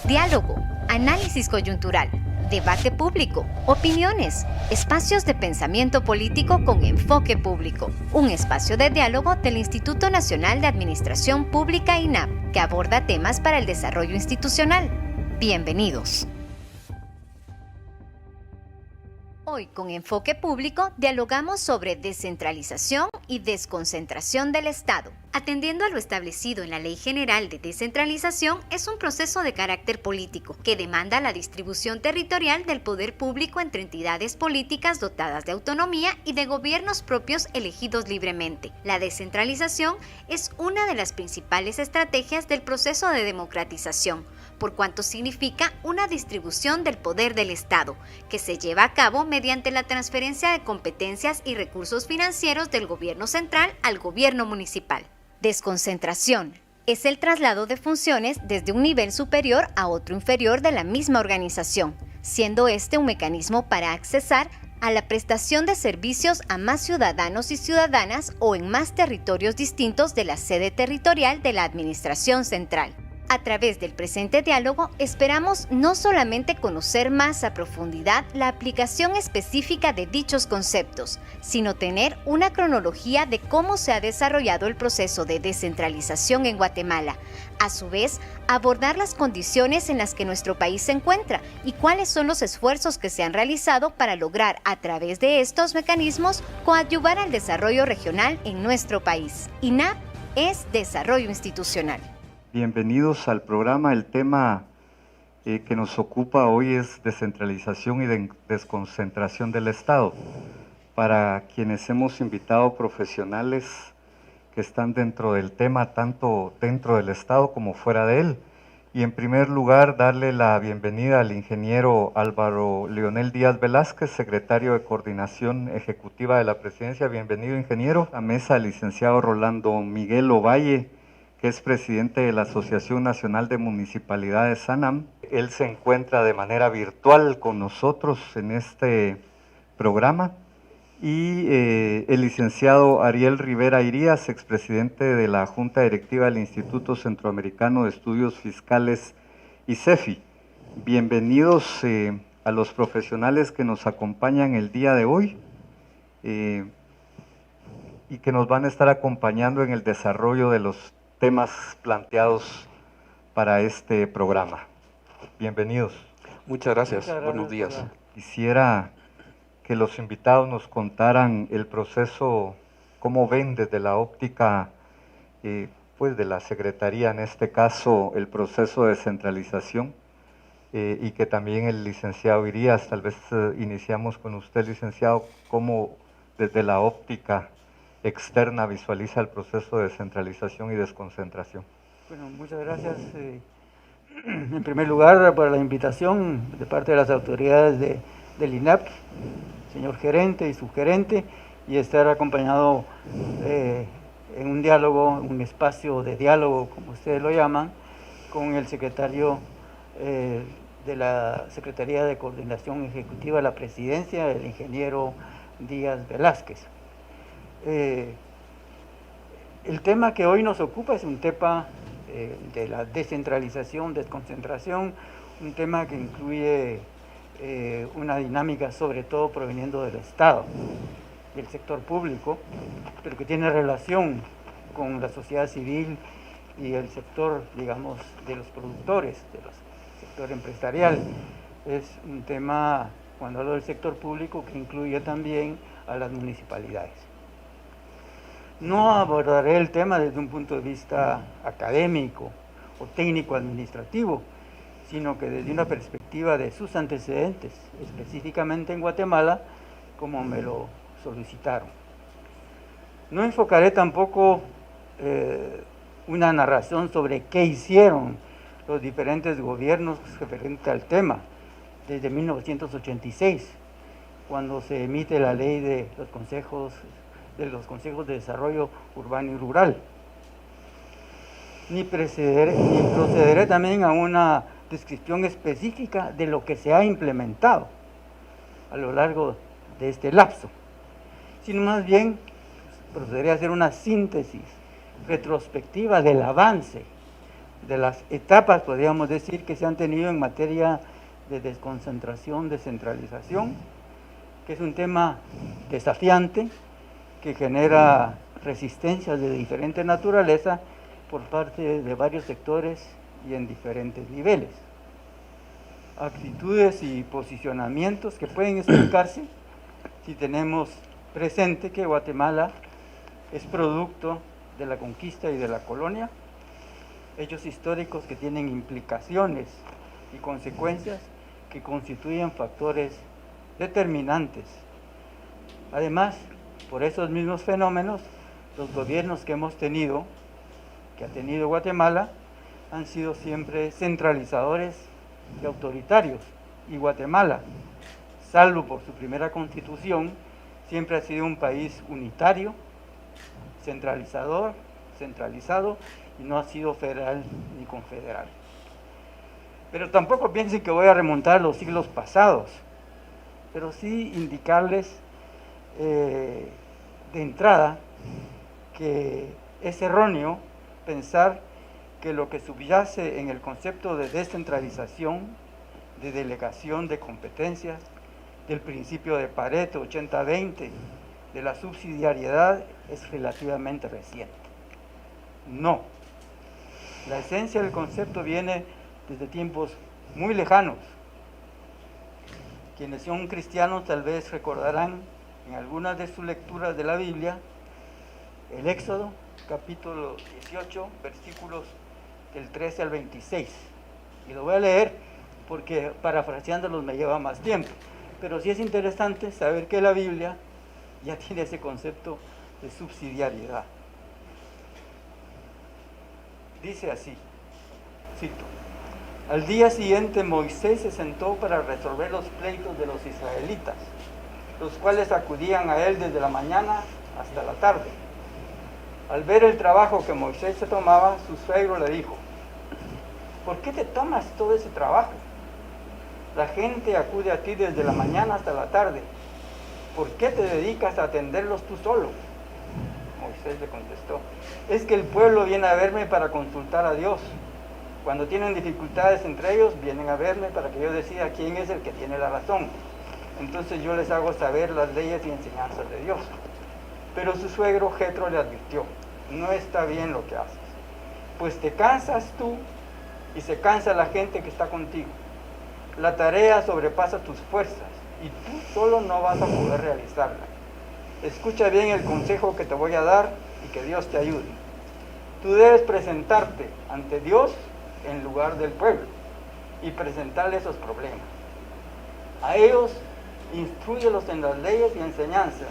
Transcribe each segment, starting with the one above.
Diálogo, análisis coyuntural, debate público, opiniones, espacios de pensamiento político con enfoque público. Un espacio de diálogo del Instituto Nacional de Administración Pública INAP, que aborda temas para el desarrollo institucional. Bienvenidos. Hoy, con Enfoque Público, dialogamos sobre descentralización y desconcentración del Estado. Atendiendo a lo establecido en la Ley General de Descentralización, es un proceso de carácter político que demanda la distribución territorial del poder público entre entidades políticas dotadas de autonomía y de gobiernos propios elegidos libremente. La descentralización es una de las principales estrategias del proceso de democratización, por cuanto significa una distribución del poder del Estado, que se lleva a cabo mediante la transferencia de competencias y recursos financieros del gobierno central al gobierno municipal. Desconcentración es el traslado de funciones desde un nivel superior a otro inferior de la misma organización, siendo este un mecanismo para accesar a la prestación de servicios a más ciudadanos y ciudadanas o en más territorios distintos de la sede territorial de la administración central. A través del presente diálogo esperamos no solamente conocer más a profundidad la aplicación específica de dichos conceptos, sino tener una cronología de cómo se ha desarrollado el proceso de descentralización en Guatemala. A su vez, abordar las condiciones en las que nuestro país se encuentra y cuáles son los esfuerzos que se han realizado para lograr a través de estos mecanismos coadyuvar al desarrollo regional en nuestro país. INAP es Desarrollo Institucional. Bienvenidos al programa. El tema que nos ocupa hoy es descentralización y desconcentración del Estado. Para quienes hemos invitado profesionales que están dentro del tema, tanto dentro del Estado como fuera de él. Y en primer lugar, darle la bienvenida al ingeniero Álvaro Leonel Díaz Velázquez, secretario de Coordinación Ejecutiva de la Presidencia. Bienvenido, ingeniero. A mesa, el licenciado Rolando Miguel Ovalle, que es presidente de la Asociación Nacional de Municipalidades SANAM. Él se encuentra de manera virtual con nosotros en este programa. Y el licenciado Ariel Rivera Irías, expresidente de la Junta Directiva del Instituto Centroamericano de Estudios Fiscales, ICEFI. Bienvenidos a los profesionales que nos acompañan el día de hoy y que nos van a estar acompañando en el desarrollo de los temas planteados para este programa. Bienvenidos. Muchas gracias. Buenos días. Quisiera que los invitados nos contaran el proceso, cómo ven desde la óptica pues de la Secretaría, en este caso, el proceso de descentralización, y que también el licenciado Irías, tal vez iniciamos con usted, licenciado, cómo desde la óptica externa visualiza el proceso de descentralización y desconcentración. Bueno, muchas gracias en primer lugar por la invitación de parte de las autoridades del INAP, señor gerente y subgerente, y estar acompañado en un diálogo, un espacio de diálogo, como ustedes lo llaman, con el secretario de la Secretaría de Coordinación Ejecutiva de la Presidencia, el ingeniero Díaz Velázquez. El tema que hoy nos ocupa es un tema de la descentralización, desconcentración, un tema que incluye una dinámica sobre todo proveniendo del Estado, del sector público, pero que tiene relación con la sociedad civil y el sector, digamos, de los productores, del sector empresarial. Es un tema, cuando hablo del sector público, que incluye también a las municipalidades. No abordaré el tema desde un punto de vista académico o técnico-administrativo, sino que desde una perspectiva de sus antecedentes, específicamente en Guatemala, como me lo solicitaron. No enfocaré tampoco una narración sobre qué hicieron los diferentes gobiernos referente al tema, desde 1986, cuando se emite la ley de los consejos de desarrollo urbano y rural. Ni procederé también a una descripción específica de lo que se ha implementado a lo largo de este lapso, sino más bien procederé a hacer una síntesis retrospectiva del avance de las etapas, podríamos decir, que se han tenido en materia de desconcentración, descentralización, que es un tema desafiante, que genera resistencias de diferente naturaleza por parte de varios sectores y en diferentes niveles. Actitudes y posicionamientos que pueden explicarse si tenemos presente que Guatemala es producto de la conquista y de la colonia, hechos históricos que tienen implicaciones y consecuencias que constituyen factores determinantes. Además, por esos mismos fenómenos, los gobiernos que hemos tenido, que ha tenido Guatemala, han sido siempre centralizadores y autoritarios. Y Guatemala, salvo por su primera constitución, siempre ha sido un país unitario, centralizado, y no ha sido federal ni confederal. Pero tampoco piensen que voy a remontar los siglos pasados, pero sí indicarles de entrada que es erróneo pensar que lo que subyace en el concepto de descentralización, de delegación de competencias, del principio de Pareto 80-20, de la subsidiariedad, es relativamente reciente. No. La esencia del concepto viene desde tiempos muy lejanos. Quienes son cristianos tal vez recordarán en algunas de sus lecturas de la Biblia el Éxodo, capítulo 18, versículos del 13 al 26. Y lo voy a leer porque parafraseándolos me lleva más tiempo. Pero sí es interesante saber que la Biblia ya tiene ese concepto de subsidiariedad. Dice así, cito: al día siguiente Moisés se sentó para resolver los pleitos de los israelitas, los cuales acudían a él desde la mañana hasta la tarde. Al ver el trabajo que Moisés se tomaba, su suegro le dijo: ¿por qué te tomas todo ese trabajo? La gente acude a ti desde la mañana hasta la tarde. ¿Por qué te dedicas a atenderlos tú solo? Moisés le contestó: es que el pueblo viene a verme para consultar a Dios. Cuando tienen dificultades entre ellos, vienen a verme para que yo decida quién es el que tiene la razón. Entonces yo les hago saber las leyes y enseñanzas de Dios. Pero su suegro Jetro le advirtió: no está bien lo que haces, pues te cansas tú y se cansa la gente que está contigo. La tarea sobrepasa tus fuerzas y tú solo no vas a poder realizarla. Escucha bien el consejo que te voy a dar y que Dios te ayude. Tú debes presentarte ante Dios en lugar del pueblo y presentarle esos problemas. A ellos instrúyelos en las leyes y enseñanzas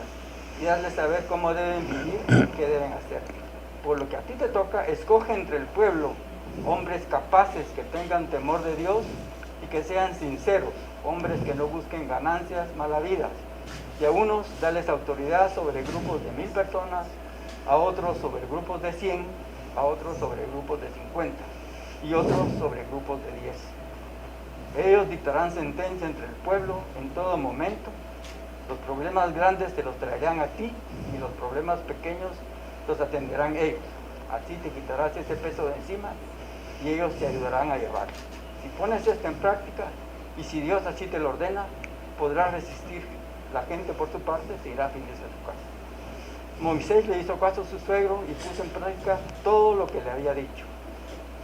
y darles saber cómo deben vivir y qué deben hacer. Por lo que a ti te toca, escoge entre el pueblo hombres capaces que tengan temor de Dios y que sean sinceros, hombres que no busquen ganancias malavidas. Y a unos darles autoridad sobre grupos de 1000 personas, a otros sobre grupos de 100, a otros sobre grupos de 50 y otros sobre grupos de 10. Ellos dictarán sentencia entre el pueblo en todo momento. Los problemas grandes te los traerán a ti y los problemas pequeños los atenderán ellos. Así te quitarás ese peso de encima y ellos te ayudarán a llevarlo. Si pones esto en práctica y si Dios así te lo ordena, podrás resistir. La gente por su parte se irá a fines de su casa. Moisés le hizo caso a su suegro y puso en práctica todo lo que le había dicho.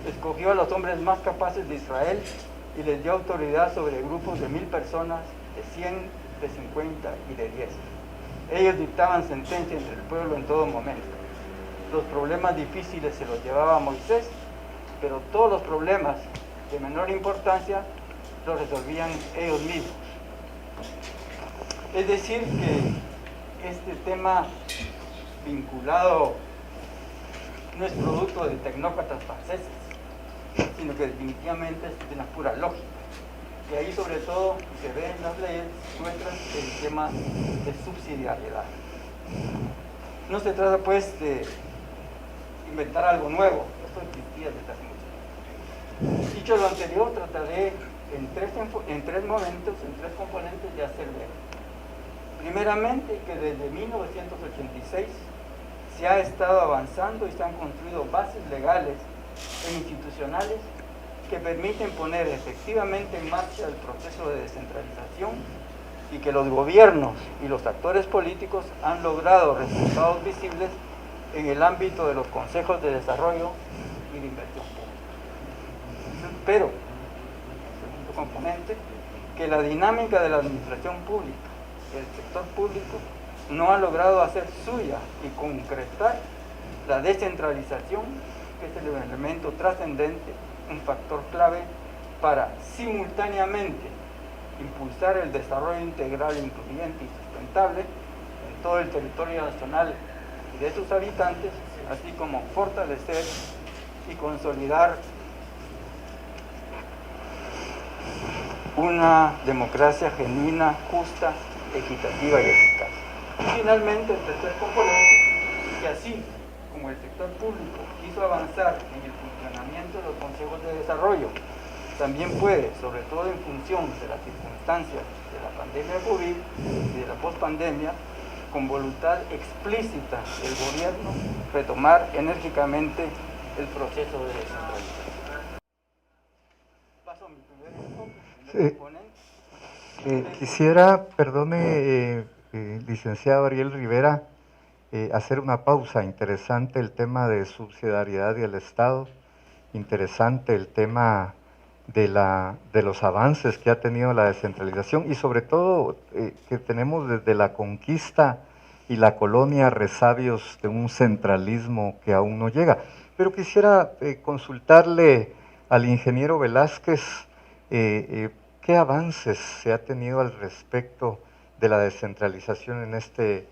Escogió a los hombres más capaces de Israel y les dio autoridad sobre grupos de 1000 personas, de 100, de 50 y de 10. Ellos dictaban sentencia entre el pueblo en todo momento. Los problemas difíciles se los llevaba Moisés, pero todos los problemas de menor importancia los resolvían ellos mismos. Es decir, que este tema vinculado no es producto de tecnócratas franceses, sino que definitivamente es de la pura lógica. Y ahí sobre todo se ve en las leyes nuestras el tema de subsidiariedad. No se trata pues de inventar algo nuevo, esto existía desde hace mucho tiempo. Dicho lo anterior, trataré en tres momentos, en tres componentes de hacer ver. Primeramente, que desde 1986 se ha estado avanzando y se han construido bases legales e institucionales que permiten poner efectivamente en marcha el proceso de descentralización y que los gobiernos y los actores políticos han logrado resultados visibles en el ámbito de los consejos de desarrollo y de inversión pública. Pero, segundo componente, que la dinámica de la administración pública, el sector público, no ha logrado hacer suya y concretar la descentralización, que es el elemento trascendente, un factor clave para simultáneamente impulsar el desarrollo integral, incluyente y sustentable en todo el territorio nacional y de sus habitantes, así como fortalecer y consolidar una democracia genuina, justa, equitativa y eficaz. Y finalmente, el tercer componente, que así como el sector público quiso avanzar en el funcionamiento de los consejos de desarrollo, también puede, sobre todo en función de las circunstancias de la pandemia de COVID y de la pospandemia, con voluntad explícita del gobierno, retomar enérgicamente el proceso de descentralización. Paso a mi primer componente. Quisiera, perdone, licenciado Ariel Rivera, hacer una pausa. Interesante el tema de subsidiariedad y el Estado, interesante el tema de los avances que ha tenido la descentralización y sobre todo que tenemos desde la conquista y la colonia resabios de un centralismo que aún no llega. Pero quisiera consultarle al ingeniero Velázquez qué avances se ha tenido al respecto de la descentralización en este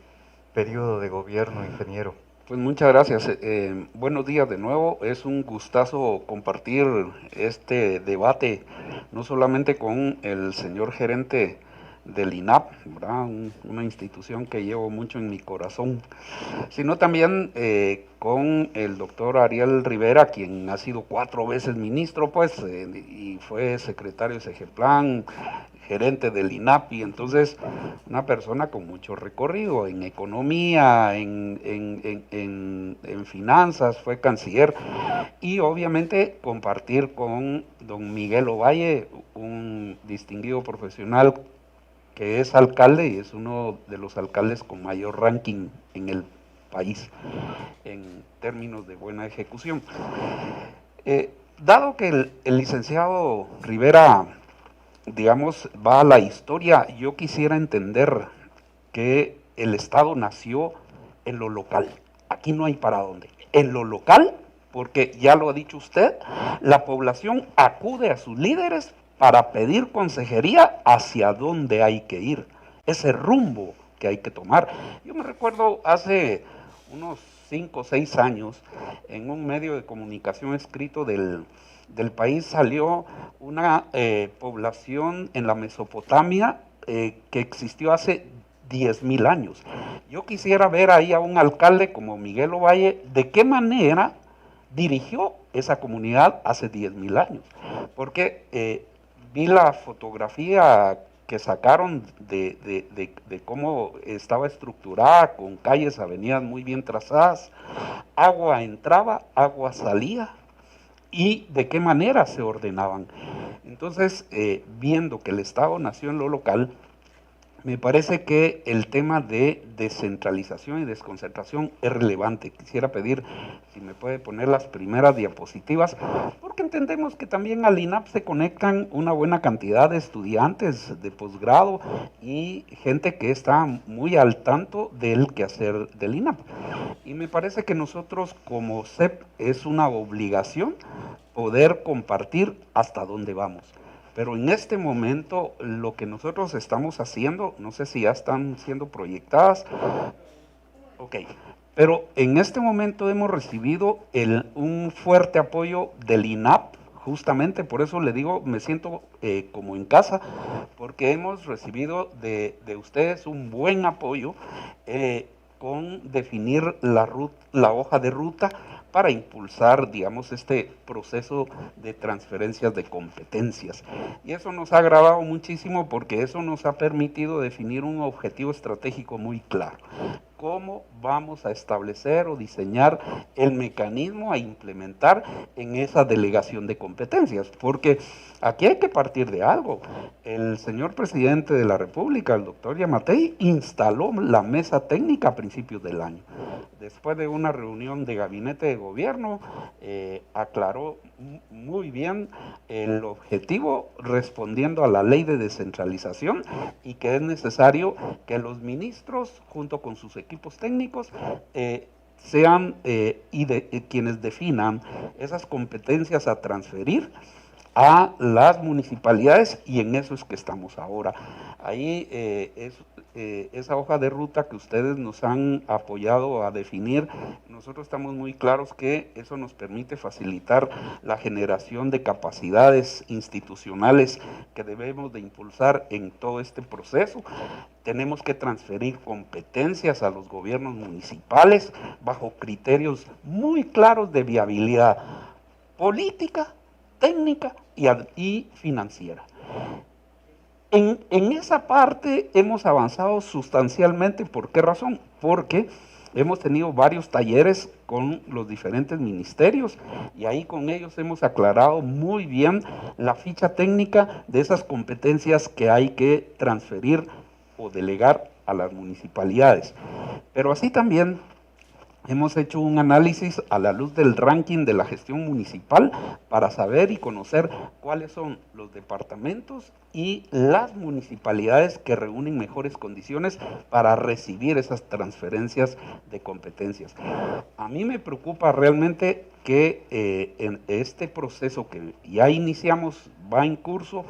periodo de gobierno, ingeniero. Pues muchas gracias. Buenos días de nuevo. Es un gustazo compartir este debate, no solamente con el señor gerente del INAP, ¿verdad? Una institución que llevo mucho en mi corazón, sino también con el doctor Ariel Rivera, quien ha sido 4 veces ministro, pues, y fue secretario de Segeplan, gerente del INAPI, entonces una persona con mucho recorrido en economía, en finanzas, fue canciller, y obviamente compartir con don Miguel Ovalle, un distinguido profesional que es alcalde y es uno de los alcaldes con mayor ranking en el país en términos de buena ejecución. Dado que el licenciado Rivera, digamos, va a la historia, yo quisiera entender que el Estado nació en lo local. Aquí no hay para dónde. En lo local, porque ya lo ha dicho usted, la población acude a sus líderes para pedir consejería hacia dónde hay que ir, ese rumbo que hay que tomar. Yo me recuerdo hace unos 5 o 6 años, en un medio de comunicación escrito del país salió una población en la Mesopotamia que existió hace 10.000 años. Yo quisiera ver ahí a un alcalde como Miguel Ovalle, de qué manera dirigió esa comunidad hace 10.000 años, porque vi la fotografía que sacaron de cómo estaba estructurada, con calles, avenidas muy bien trazadas, agua entraba, agua salía, y de qué manera se ordenaban. Entonces, viendo que el Estado nació en lo local, me parece que el tema de descentralización y desconcentración es relevante. Quisiera pedir si me puede poner las primeras diapositivas, porque entendemos que también al INAP se conectan una buena cantidad de estudiantes de posgrado y gente que está muy al tanto del quehacer del INAP. Y me parece que nosotros como CEP es una obligación poder compartir hasta dónde vamos. Pero en este momento lo que nosotros estamos haciendo, no sé si ya están siendo proyectadas, ok, pero en este momento hemos recibido un fuerte apoyo del INAP, justamente por eso le digo, me siento como en casa, porque hemos recibido de ustedes un buen apoyo con definir la hoja de ruta para impulsar, digamos, este proceso de transferencias de competencias. Y eso nos ha agradado muchísimo porque eso nos ha permitido definir un objetivo estratégico muy claro. cómo vamos a establecer o diseñar el mecanismo a implementar en esa delegación de competencias, porque aquí hay que partir de algo. El señor presidente de la República, el doctor Yamatei, instaló la mesa técnica a principios del año. Después de una reunión de gabinete de gobierno, aclaró muy bien el objetivo respondiendo a la ley de descentralización y que es necesario que los ministros, junto con sus equipos técnicos, sean quienes definan esas competencias a transferir a las municipalidades, y en eso es que estamos ahora. Ahí esa hoja de ruta que ustedes nos han apoyado a definir, nosotros estamos muy claros que eso nos permite facilitar la generación de capacidades institucionales que debemos de impulsar en todo este proceso. Tenemos que transferir competencias a los gobiernos municipales bajo criterios muy claros de viabilidad política, técnica y financiera. En esa parte hemos avanzado sustancialmente. ¿Por qué razón? Porque hemos tenido varios talleres con los diferentes ministerios y ahí con ellos hemos aclarado muy bien la ficha técnica de esas competencias que hay que transferir o delegar a las municipalidades. Pero así también hemos hecho un análisis a la luz del ranking de la gestión municipal para saber y conocer cuáles son los departamentos y las municipalidades que reúnen mejores condiciones para recibir esas transferencias de competencias. A mí me preocupa realmente que en este proceso que ya iniciamos, va en curso,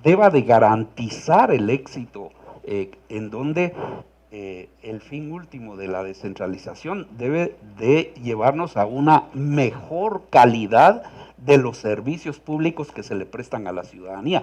deba de garantizar el éxito en donde el fin último de la descentralización debe de llevarnos a una mejor calidad de los servicios públicos que se le prestan a la ciudadanía.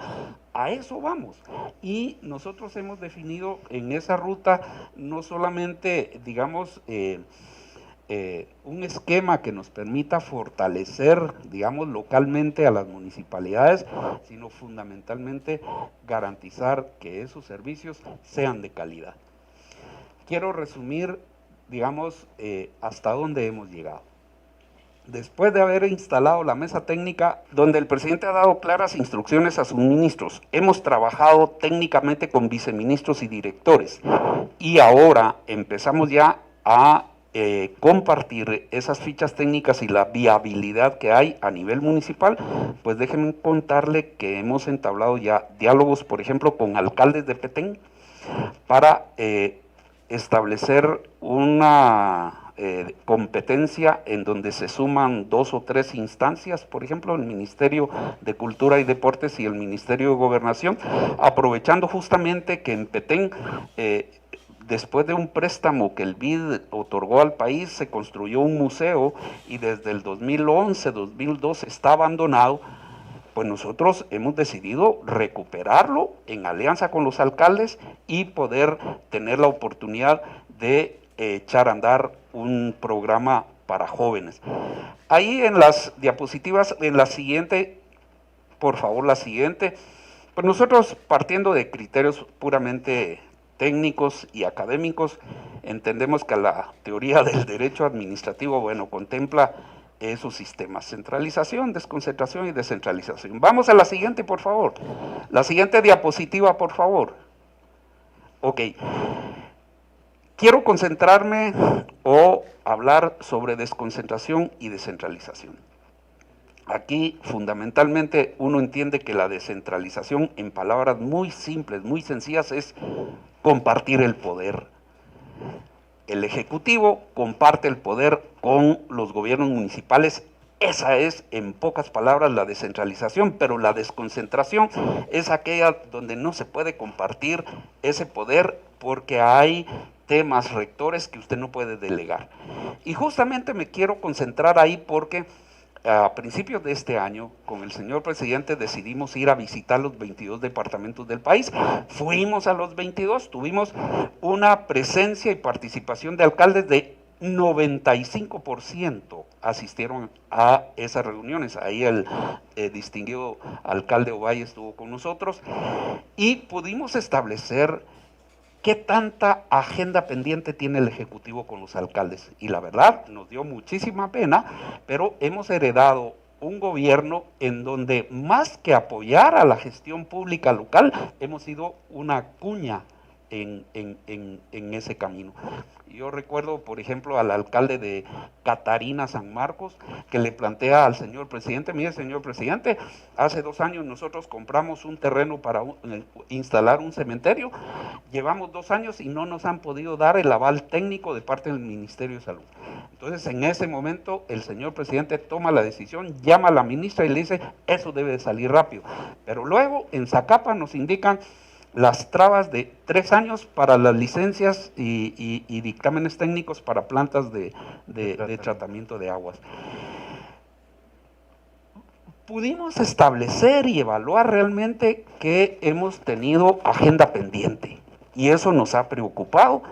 A eso vamos. Y nosotros hemos definido en esa ruta no solamente, digamos, un esquema que nos permita fortalecer, digamos, localmente a las municipalidades, sino fundamentalmente garantizar que esos servicios sean de calidad. Quiero resumir, digamos, hasta dónde hemos llegado. Después de haber instalado la mesa técnica, donde el presidente ha dado claras instrucciones a sus ministros, hemos trabajado técnicamente con viceministros y directores, y ahora empezamos ya a compartir esas fichas técnicas y la viabilidad que hay a nivel municipal. Pues déjenme contarle que hemos entablado ya diálogos, por ejemplo, con alcaldes de Petén, para establecer una competencia en donde se suman 2 o 3 instancias, por ejemplo, el Ministerio de Cultura y Deportes y el Ministerio de Gobernación, aprovechando justamente que en Petén, después de un préstamo que el BID otorgó al país, se construyó un museo y desde el 2011, 2012 está abandonado. Pues nosotros hemos decidido recuperarlo en alianza con los alcaldes y poder tener la oportunidad de echar a andar un programa para jóvenes. Ahí en las diapositivas, en la siguiente, por favor, la siguiente, pues nosotros, partiendo de criterios puramente técnicos y académicos, entendemos que la teoría del derecho administrativo, bueno, contempla esos sistemas: centralización, desconcentración y descentralización. Vamos a la siguiente, por favor. La siguiente diapositiva, por favor. Ok. Quiero concentrarme o hablar sobre desconcentración y descentralización. Aquí, fundamentalmente, uno entiende que la descentralización, en palabras muy simples, muy sencillas, es compartir el poder. El Ejecutivo comparte el poder con los gobiernos municipales. Esa es, en pocas palabras, la descentralización, pero la desconcentración es aquella donde no se puede compartir ese poder porque hay temas rectores que usted no puede delegar. Y justamente me quiero concentrar ahí porque a principios de este año, con el señor presidente, decidimos ir a visitar los 22 departamentos del país. Fuimos a los 22, tuvimos una presencia y participación de alcaldes de 95% asistieron a esas reuniones. Ahí el distinguido alcalde Ovalle estuvo con nosotros y pudimos establecer ¿qué tanta agenda pendiente tiene el Ejecutivo con los alcaldes? Y la verdad, nos dio muchísima pena, pero hemos heredado un gobierno en donde más que apoyar a la gestión pública local, hemos sido una cuña en ese camino. Yo recuerdo, por ejemplo, al alcalde de Catarina, San Marcos, que le plantea al señor presidente: mire, señor presidente, hace 2 años nosotros compramos un terreno para instalar un cementerio, llevamos 2 años y no nos han podido dar el aval técnico de parte del Ministerio de Salud. Entonces, en ese momento, el señor presidente toma la decisión, llama a la ministra y le dice: eso debe de salir rápido. Pero luego, en Zacapa nos indican las trabas de 3 años para las licencias y dictámenes técnicos para plantas de tratamiento de aguas. Pudimos establecer y evaluar realmente que hemos tenido agenda pendiente y eso nos ha preocupado,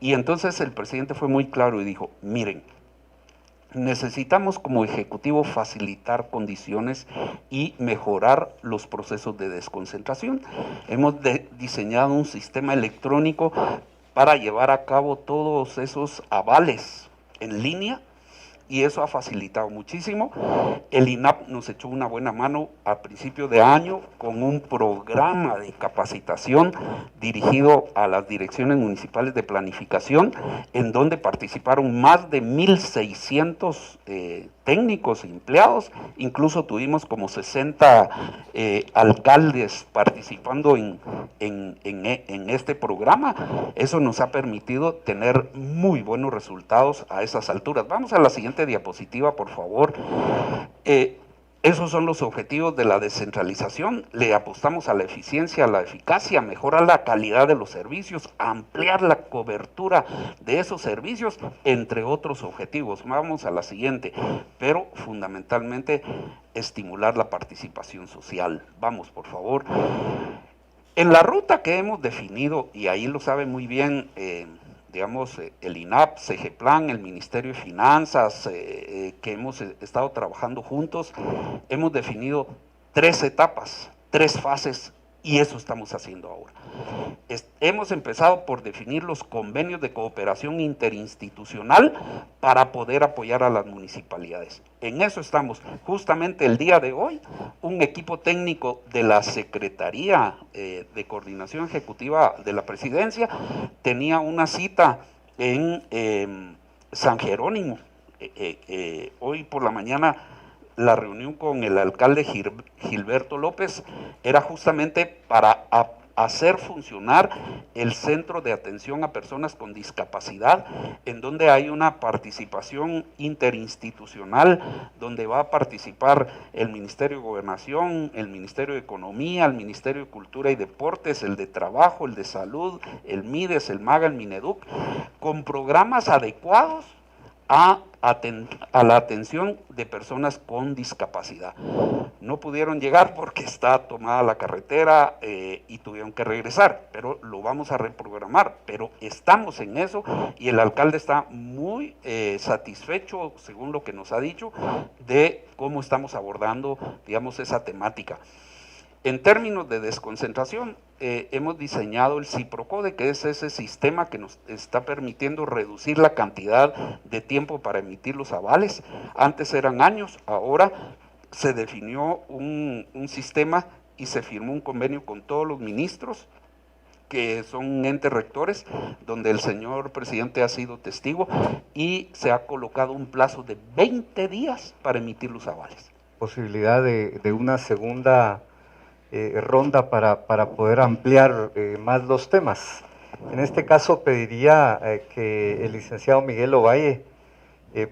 y entonces el presidente fue muy claro y dijo: miren, necesitamos como ejecutivo facilitar condiciones y mejorar los procesos de desconcentración. Hemos diseñado un sistema electrónico para llevar a cabo todos esos avales en línea y eso ha facilitado muchísimo. El INAP nos echó una buena mano a principio de año con un programa de capacitación dirigido a las direcciones municipales de planificación, en donde participaron más de 1,600 técnicos y empleados. Incluso tuvimos como 60 alcaldes participando en este programa. Eso nos ha permitido tener muy buenos resultados a esas alturas. Vamos a la siguiente diapositiva, por favor. Esos son los objetivos de la descentralización. Le apostamos a la eficiencia, a la eficacia, mejorar la calidad de los servicios, ampliar la cobertura de esos servicios, entre otros objetivos. Vamos a la siguiente, pero fundamentalmente estimular la participación social. Vamos, por favor. En la ruta que hemos definido, y ahí lo sabe muy bien, digamos, el INAP, CEGEPLAN, el Ministerio de Finanzas, que hemos estado trabajando juntos, hemos definido 3 etapas, 3 fases, y eso estamos haciendo ahora. Hemos empezado por definir los convenios de cooperación interinstitucional para poder apoyar a las municipalidades. En eso estamos. Justamente el día de hoy, un equipo técnico de la Secretaría de Coordinación Ejecutiva de la Presidencia tenía una cita en San Jerónimo. Hoy por la mañana la reunión con el alcalde Gilberto López era justamente para hacer funcionar el Centro de Atención a Personas con Discapacidad, en donde hay una participación interinstitucional, donde va a participar el Ministerio de Gobernación, el Ministerio de Economía, el Ministerio de Cultura y Deportes, el de Trabajo, el de Salud, el MIDES, el MAGA, el MINEDUC, con programas adecuados a la atención de personas con discapacidad. No pudieron llegar porque está tomada la carretera y tuvieron que regresar, pero lo vamos a reprogramar. Pero estamos en eso y el alcalde está muy satisfecho, según lo que nos ha dicho, de cómo estamos abordando, digamos, esa temática. En términos de desconcentración, hemos diseñado el CIPROCODE, que es ese sistema que nos está permitiendo reducir la cantidad de tiempo para emitir los avales. Antes eran años, ahora se definió un sistema y se firmó un convenio con todos los ministros, que son entes rectores, donde el señor presidente ha sido testigo, y se ha colocado un plazo de 20 días para emitir los avales. Posibilidad de una segunda ronda para poder ampliar más los temas. En este caso pediría que el licenciado Miguel Ovalle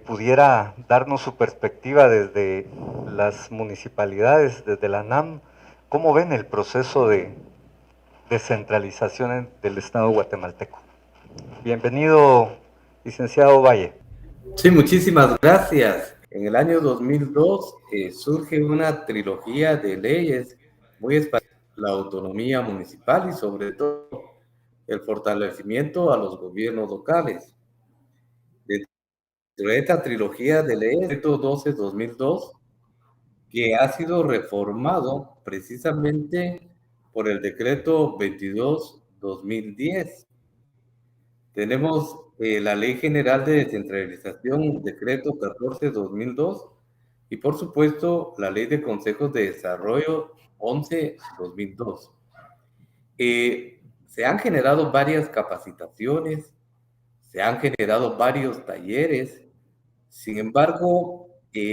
pudiera darnos su perspectiva desde las municipalidades, desde la NAM, cómo ven el proceso de descentralización del Estado guatemalteco. Bienvenido, licenciado Ovalle. Sí, muchísimas gracias. En el año 2002 surge una trilogía de leyes muy especial, la autonomía municipal y sobre todo el fortalecimiento a los gobiernos locales. Dentro de esta trilogía de leyes, el 12-2002, que ha sido reformado precisamente por el decreto 22-2010, Tenemos la Ley General de Descentralización, Decreto 14/2002, y por supuesto la Ley de Consejos de Desarrollo 11/2002. Se han generado varias capacitaciones, se han generado varios talleres. Sin embargo,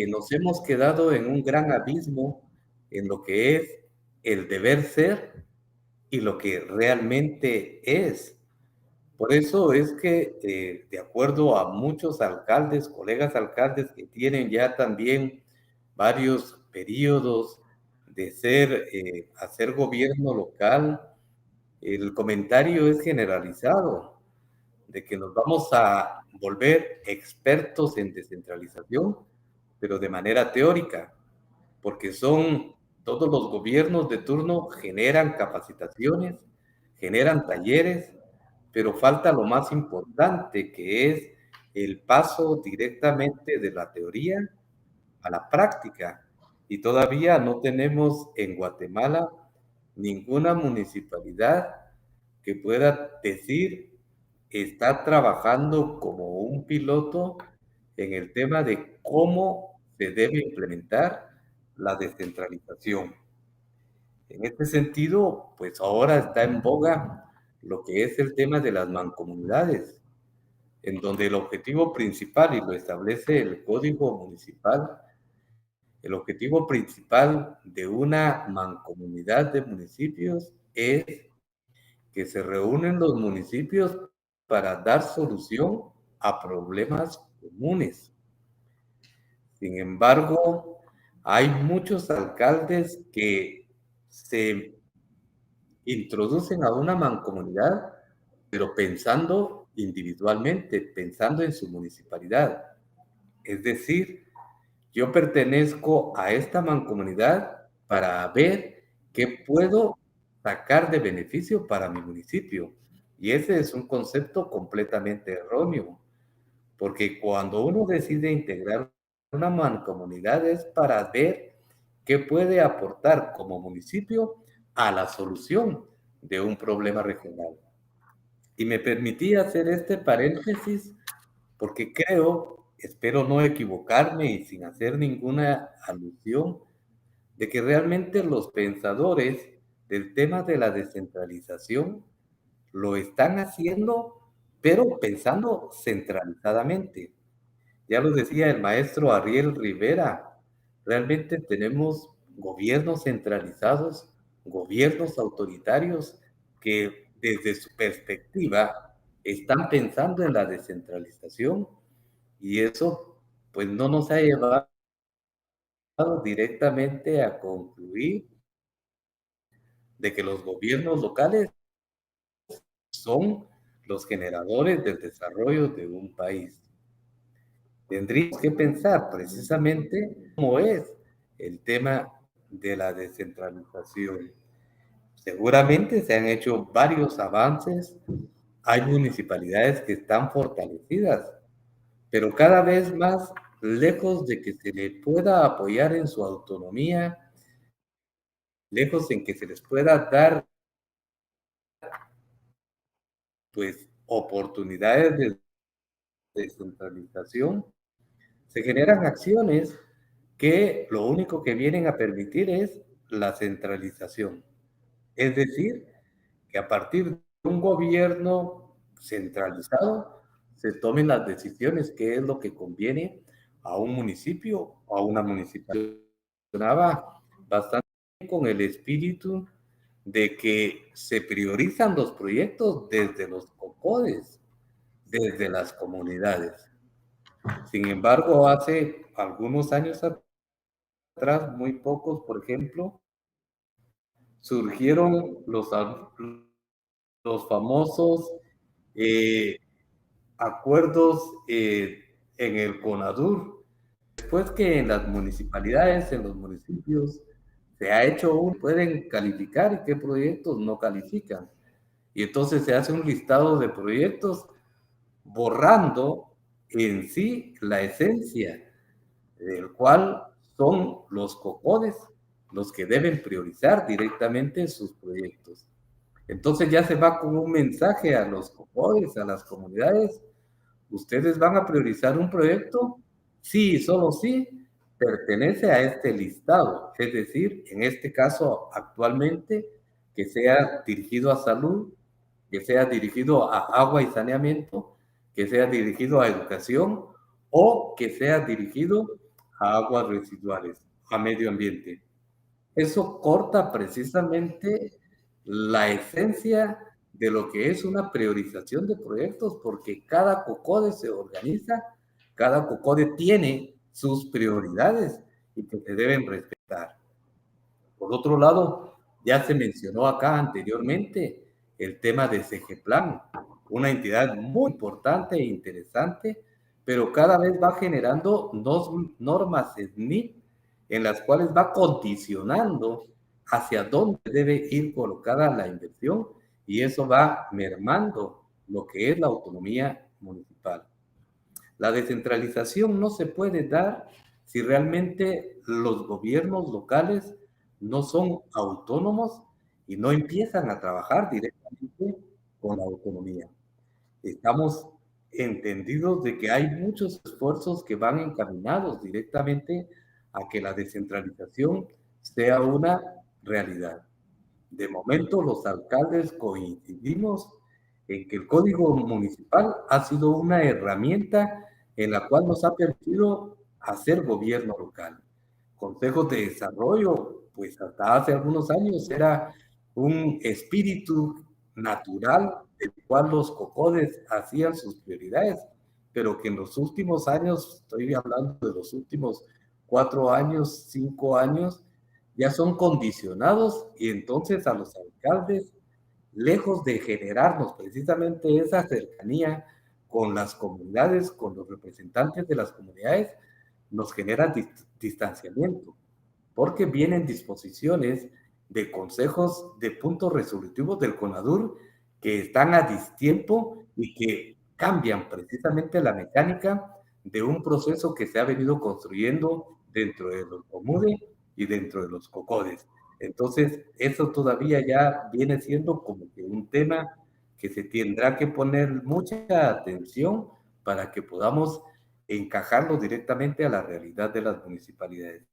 nos hemos quedado en un gran abismo en lo que es el deber ser y lo que realmente es. Por eso es que, de acuerdo a muchos alcaldes, colegas alcaldes que tienen ya también varios periodos de hacer gobierno local, el comentario es generalizado de que nos vamos a volver expertos en descentralización, pero de manera teórica, porque todos los gobiernos de turno generan capacitaciones, generan talleres, pero falta lo más importante, que es el paso directamente de la teoría a la práctica. Y todavía no tenemos en Guatemala ninguna municipalidad que pueda decir está trabajando como un piloto en el tema de cómo se debe implementar la descentralización. En este sentido, pues ahora está en boga lo que es el tema de las mancomunidades, en donde el objetivo principal, y lo establece el Código Municipal, el objetivo principal de una mancomunidad de municipios es que se reúnen los municipios para dar solución a problemas comunes. Sin embargo, hay muchos alcaldes que se introducen a una mancomunidad, pero pensando individualmente, pensando en su municipalidad. Es decir, yo pertenezco a esta mancomunidad para ver qué puedo sacar de beneficio para mi municipio. Y ese es un concepto completamente erróneo, porque cuando uno decide integrar una mancomunidad es para ver qué puede aportar como municipio a la solución de un problema regional. Y me permití hacer este paréntesis porque espero no equivocarme y sin hacer ninguna alusión, de que realmente los pensadores del tema de la descentralización lo están haciendo, pero pensando centralizadamente. Ya lo decía el maestro Ariel Rivera, realmente tenemos gobiernos centralizados, gobiernos autoritarios que desde su perspectiva están pensando en la descentralización, y eso pues no nos ha llevado directamente a concluir de que los gobiernos locales son los generadores del desarrollo de un país. Tendríamos que pensar precisamente cómo es el tema de la descentralización. Seguramente se han hecho varios avances, hay municipalidades que están fortalecidas, pero cada vez más lejos de que se le pueda apoyar en su autonomía, lejos en que se les pueda dar pues oportunidades de descentralización, se generan acciones que lo único que vienen a permitir es la centralización. Es decir, que a partir de un gobierno centralizado se tomen las decisiones, que es lo que conviene a un municipio o a una municipalidad. Funcionaba bastante con el espíritu de que se priorizan los proyectos desde los COCODES, desde las comunidades. Sin embargo, hace algunos años atrás, muy pocos, por ejemplo, surgieron los famosos acuerdos en el CONADUR. Después que en las municipalidades, en los municipios, se ha hecho pueden calificar y qué proyectos no califican. Y entonces se hace un listado de proyectos borrando en sí la esencia, del cual son los COCODES los que deben priorizar directamente sus proyectos. Entonces ya se va con un mensaje a los COCODES, a las comunidades. Ustedes van a priorizar un proyecto, sí y solo sí, pertenece a este listado. Es decir, en este caso actualmente, que sea dirigido a salud, que sea dirigido a agua y saneamiento, que sea dirigido a educación o que sea dirigido a aguas residuales, a medio ambiente. Eso corta precisamente la esencia de lo que es una priorización de proyectos, porque cada COCODE se organiza, cada COCODE tiene sus prioridades y que se deben respetar. Por otro lado, ya se mencionó acá anteriormente el tema de CEGEPLAN, una entidad muy importante e interesante, pero cada vez va generando dos normas SNIP en las cuales va condicionando hacia dónde debe ir colocada la inversión y eso va mermando lo que es la autonomía municipal. La descentralización no se puede dar si realmente los gobiernos locales no son autónomos y no empiezan a trabajar directamente con la autonomía. Estamos entendidos de que hay muchos esfuerzos que van encaminados directamente a que la descentralización sea una realidad. De momento, los alcaldes coincidimos en que el código municipal ha sido una herramienta en la cual nos ha permitido hacer gobierno local. Consejos de desarrollo, pues hasta hace algunos años era un espíritu natural del cual los COCODES hacían sus prioridades, pero que en los últimos años, estoy hablando de los últimos 4 años, 5 años, ya son condicionados y entonces a los alcaldes, lejos de generarnos precisamente esa cercanía con las comunidades, con los representantes de las comunidades, nos genera distanciamiento, porque vienen disposiciones de consejos de puntos resolutivos del CONADUR que están a distiempo y que cambian precisamente la mecánica de un proceso que se ha venido construyendo dentro de los COMUDE y dentro de los COCODES. Entonces, eso todavía ya viene siendo como que un tema que se tendrá que poner mucha atención para que podamos encajarlo directamente a la realidad de las municipalidades.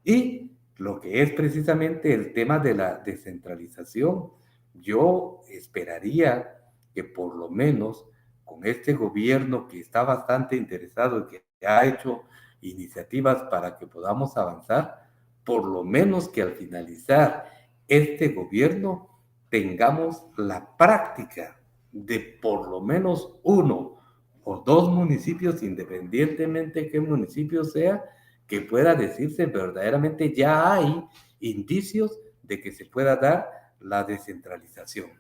Y lo que es precisamente el tema de la descentralización, yo esperaría que por lo menos con este gobierno que está bastante interesado y que ha hecho iniciativas para que podamos avanzar, por lo menos que al finalizar este gobierno tengamos la práctica de por lo menos 1 o 2 municipios, independientemente de qué municipio sea, que pueda decirse verdaderamente ya hay indicios de que se pueda dar la descentralización.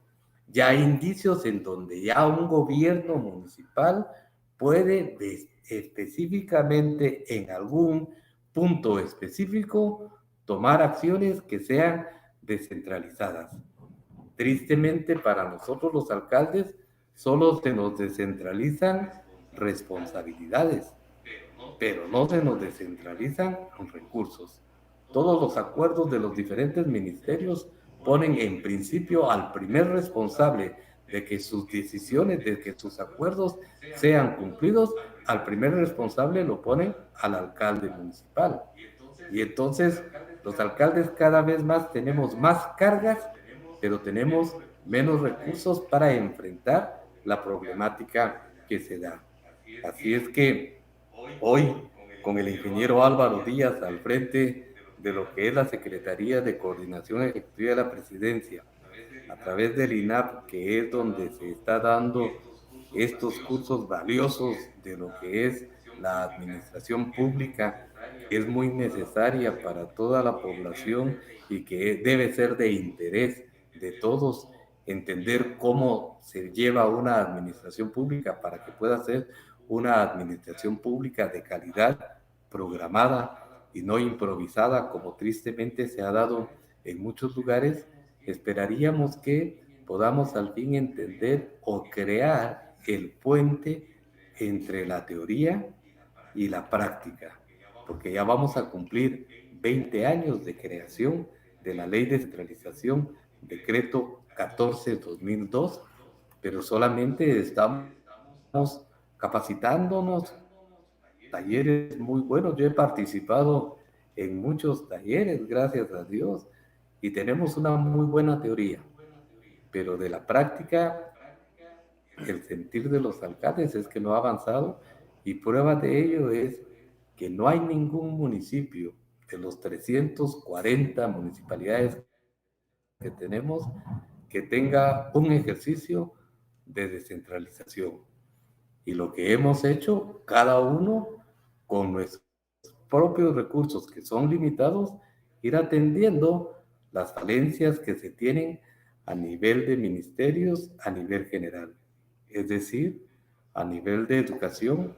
Ya hay indicios en donde ya un gobierno municipal puede específicamente en algún punto específico tomar acciones que sean descentralizadas. Tristemente para nosotros los alcaldes solo se nos descentralizan responsabilidades, pero no se nos descentralizan recursos. Todos los acuerdos de los diferentes ministerios ponen en principio al primer responsable de que sus decisiones, de que sus acuerdos sean cumplidos, al primer responsable lo ponen al alcalde municipal. Y entonces los alcaldes cada vez más tenemos más cargas, pero tenemos menos recursos para enfrentar la problemática que se da. Así es que hoy, con el ingeniero Álvaro Díaz al frente de lo que es la Secretaría de Coordinación Ejecutiva de la Presidencia, a través del INAP, que es donde se está dando estos cursos valiosos de lo que es la administración pública, que es muy necesaria para toda la población y que debe ser de interés de todos entender cómo se lleva una administración pública para que pueda ser una administración pública de calidad, programada y no improvisada, como tristemente se ha dado en muchos lugares. Esperaríamos que podamos al fin entender o crear el puente entre la teoría y la práctica, porque ya vamos a cumplir 20 años de creación de la Ley de Descentralización, decreto 2014-2002, pero solamente estamos capacitándonos, talleres muy buenos. Yo he participado en muchos talleres, gracias a Dios, y tenemos una muy buena teoría, pero de la práctica, el sentir de los alcaldes es que no ha avanzado, y prueba de ello es que no hay ningún municipio de los 340 municipalidades que tenemos que tenga un ejercicio de descentralización. Y lo que hemos hecho, cada uno con nuestros propios recursos que son limitados, ir atendiendo las falencias que se tienen a nivel de ministerios, a nivel general. Es decir, a nivel de educación,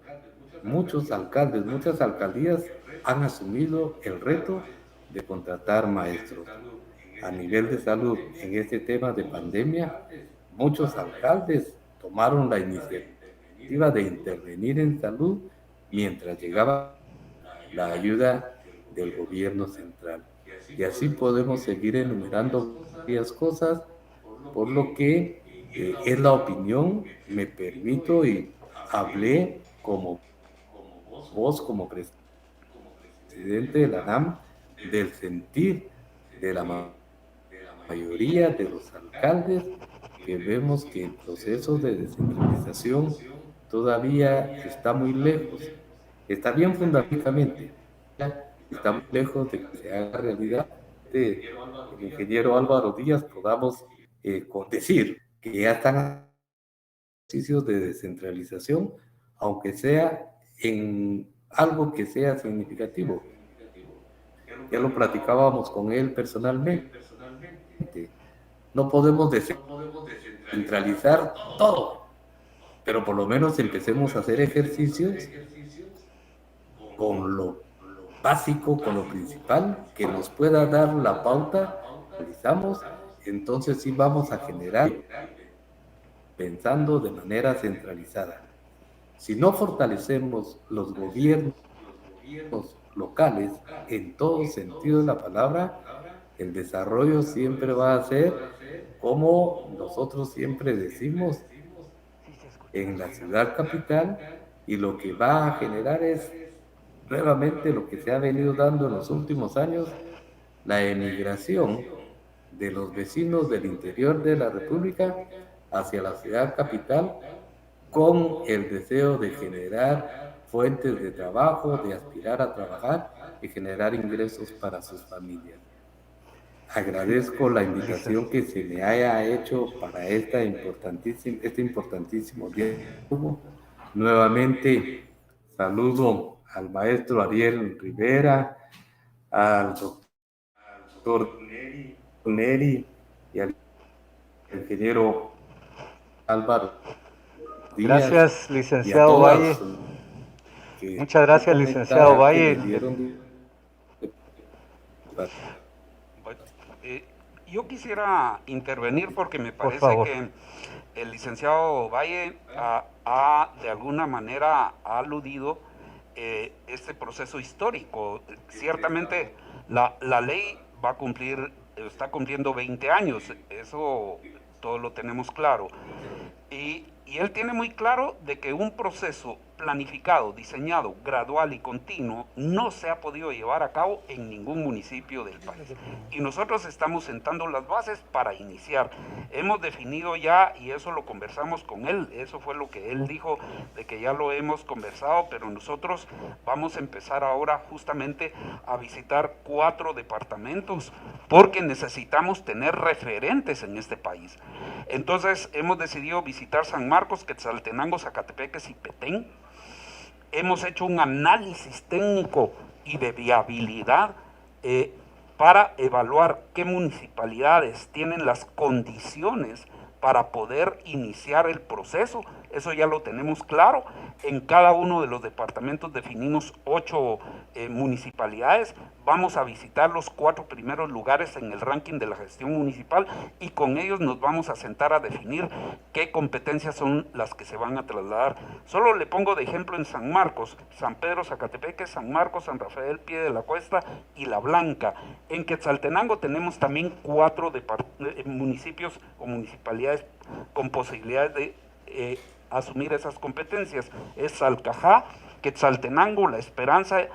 muchos alcaldes, muchas alcaldías han asumido el reto de contratar maestros. A nivel de salud, en este tema de pandemia, muchos alcaldes tomaron la iniciativa de intervenir en salud mientras llegaba la ayuda del gobierno central. Y así podemos seguir enumerando varias cosas, por lo que es la opinión, me permito, y hablé como voz, como presidente de la ANAM, del sentir de la mayoría de los alcaldes, que vemos que el proceso de descentralización todavía está muy lejos. Está bien fundamentalmente, está muy lejos de que se haga realidad. El ingeniero Álvaro Díaz podamos decir que ya están ejercicios de descentralización, aunque sea en algo que sea significativo. Ya lo platicábamos con él personalmente. No podemos descentralizar todo, pero por lo menos empecemos a hacer ejercicios con lo básico, con lo principal, que nos pueda dar la pauta. Realizamos, entonces sí vamos a generar pensando de manera centralizada. Si no fortalecemos los gobiernos locales en todo sentido de la palabra, el desarrollo siempre va a ser, como nosotros siempre decimos, en la ciudad capital, y lo que va a generar es nuevamente lo que se ha venido dando en los últimos años, la emigración de los vecinos del interior de la República hacia la ciudad capital, con el deseo de generar fuentes de trabajo, de aspirar a trabajar y generar ingresos para sus familias. Agradezco la invitación que se me haya hecho para este importantísimo diálogo. Nuevamente saludo al maestro Ariel Rivera, al doctor Neri y al ingeniero Álvaro Díaz. Gracias, licenciado Valle. Muchas gracias, licenciado Valle. Yo quisiera intervenir porque me parece que el licenciado Valle de alguna manera ha aludido este proceso histórico. Ciertamente la ley está cumpliendo 20 años, eso todos lo tenemos claro. Y él tiene muy claro de que un proceso planificado, diseñado, gradual y continuo no se ha podido llevar a cabo en ningún municipio del país. Y nosotros estamos sentando las bases para iniciar. Hemos definido ya, y eso lo conversamos con él, eso fue lo que él dijo, de que ya lo hemos conversado, pero nosotros vamos a empezar ahora justamente a visitar 4 departamentos, porque necesitamos tener referentes en este país. Entonces hemos decidido visitar San Marcos, Quetzaltenango, Zacatepeques y Petén. Hemos hecho un análisis técnico y de viabilidad para evaluar qué municipalidades tienen las condiciones para poder iniciar el proceso eso ya lo tenemos claro. En cada uno de los departamentos definimos 8 municipalidades. Vamos a visitar los 4 primeros lugares en el ranking de la gestión municipal y con ellos nos vamos a sentar a definir qué competencias son las que se van a trasladar. Solo le pongo de ejemplo en San Marcos, San Pedro Zacatepeque, San Marcos, San Rafael, Pie de la Cuesta y La Blanca. En Quetzaltenango tenemos también 4 municipios o municipalidades con posibilidades de asumir esas competencias. Es Salcajá, Quetzaltenango, La Esperanza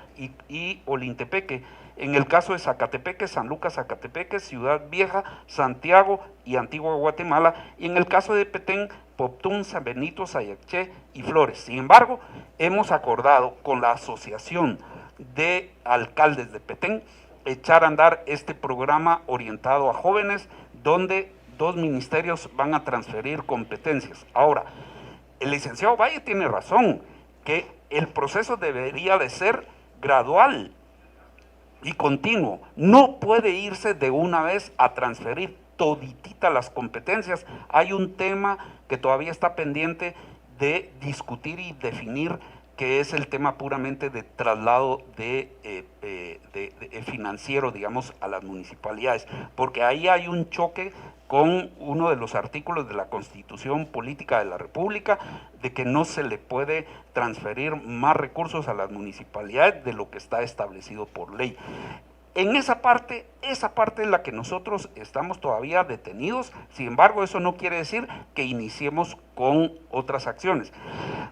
y Olintepeque. En el caso de Zacatepeque, San Lucas Zacatepeque, Ciudad Vieja, Santiago y Antigua Guatemala. Y en el caso de Petén, Poptún, San Benito, Sayacché y Flores. Sin embargo, hemos acordado con la Asociación de Alcaldes de Petén echar a andar este programa orientado a jóvenes, donde 2 ministerios van a transferir competencias. Ahora, el licenciado Valle tiene razón, que el proceso debería de ser gradual y continuo. No puede irse de una vez a transferir toditita las competencias. Hay un tema que todavía está pendiente de discutir y definir, que es el tema puramente de traslado de financiero, digamos, a las municipalidades, porque ahí hay un choque con uno de los artículos de la Constitución Política de la República, de que no se le puede transferir más recursos a las municipalidades de lo que está establecido por ley. En esa parte es la que nosotros estamos todavía detenidos. Sin embargo, eso no quiere decir que iniciemos con otras acciones.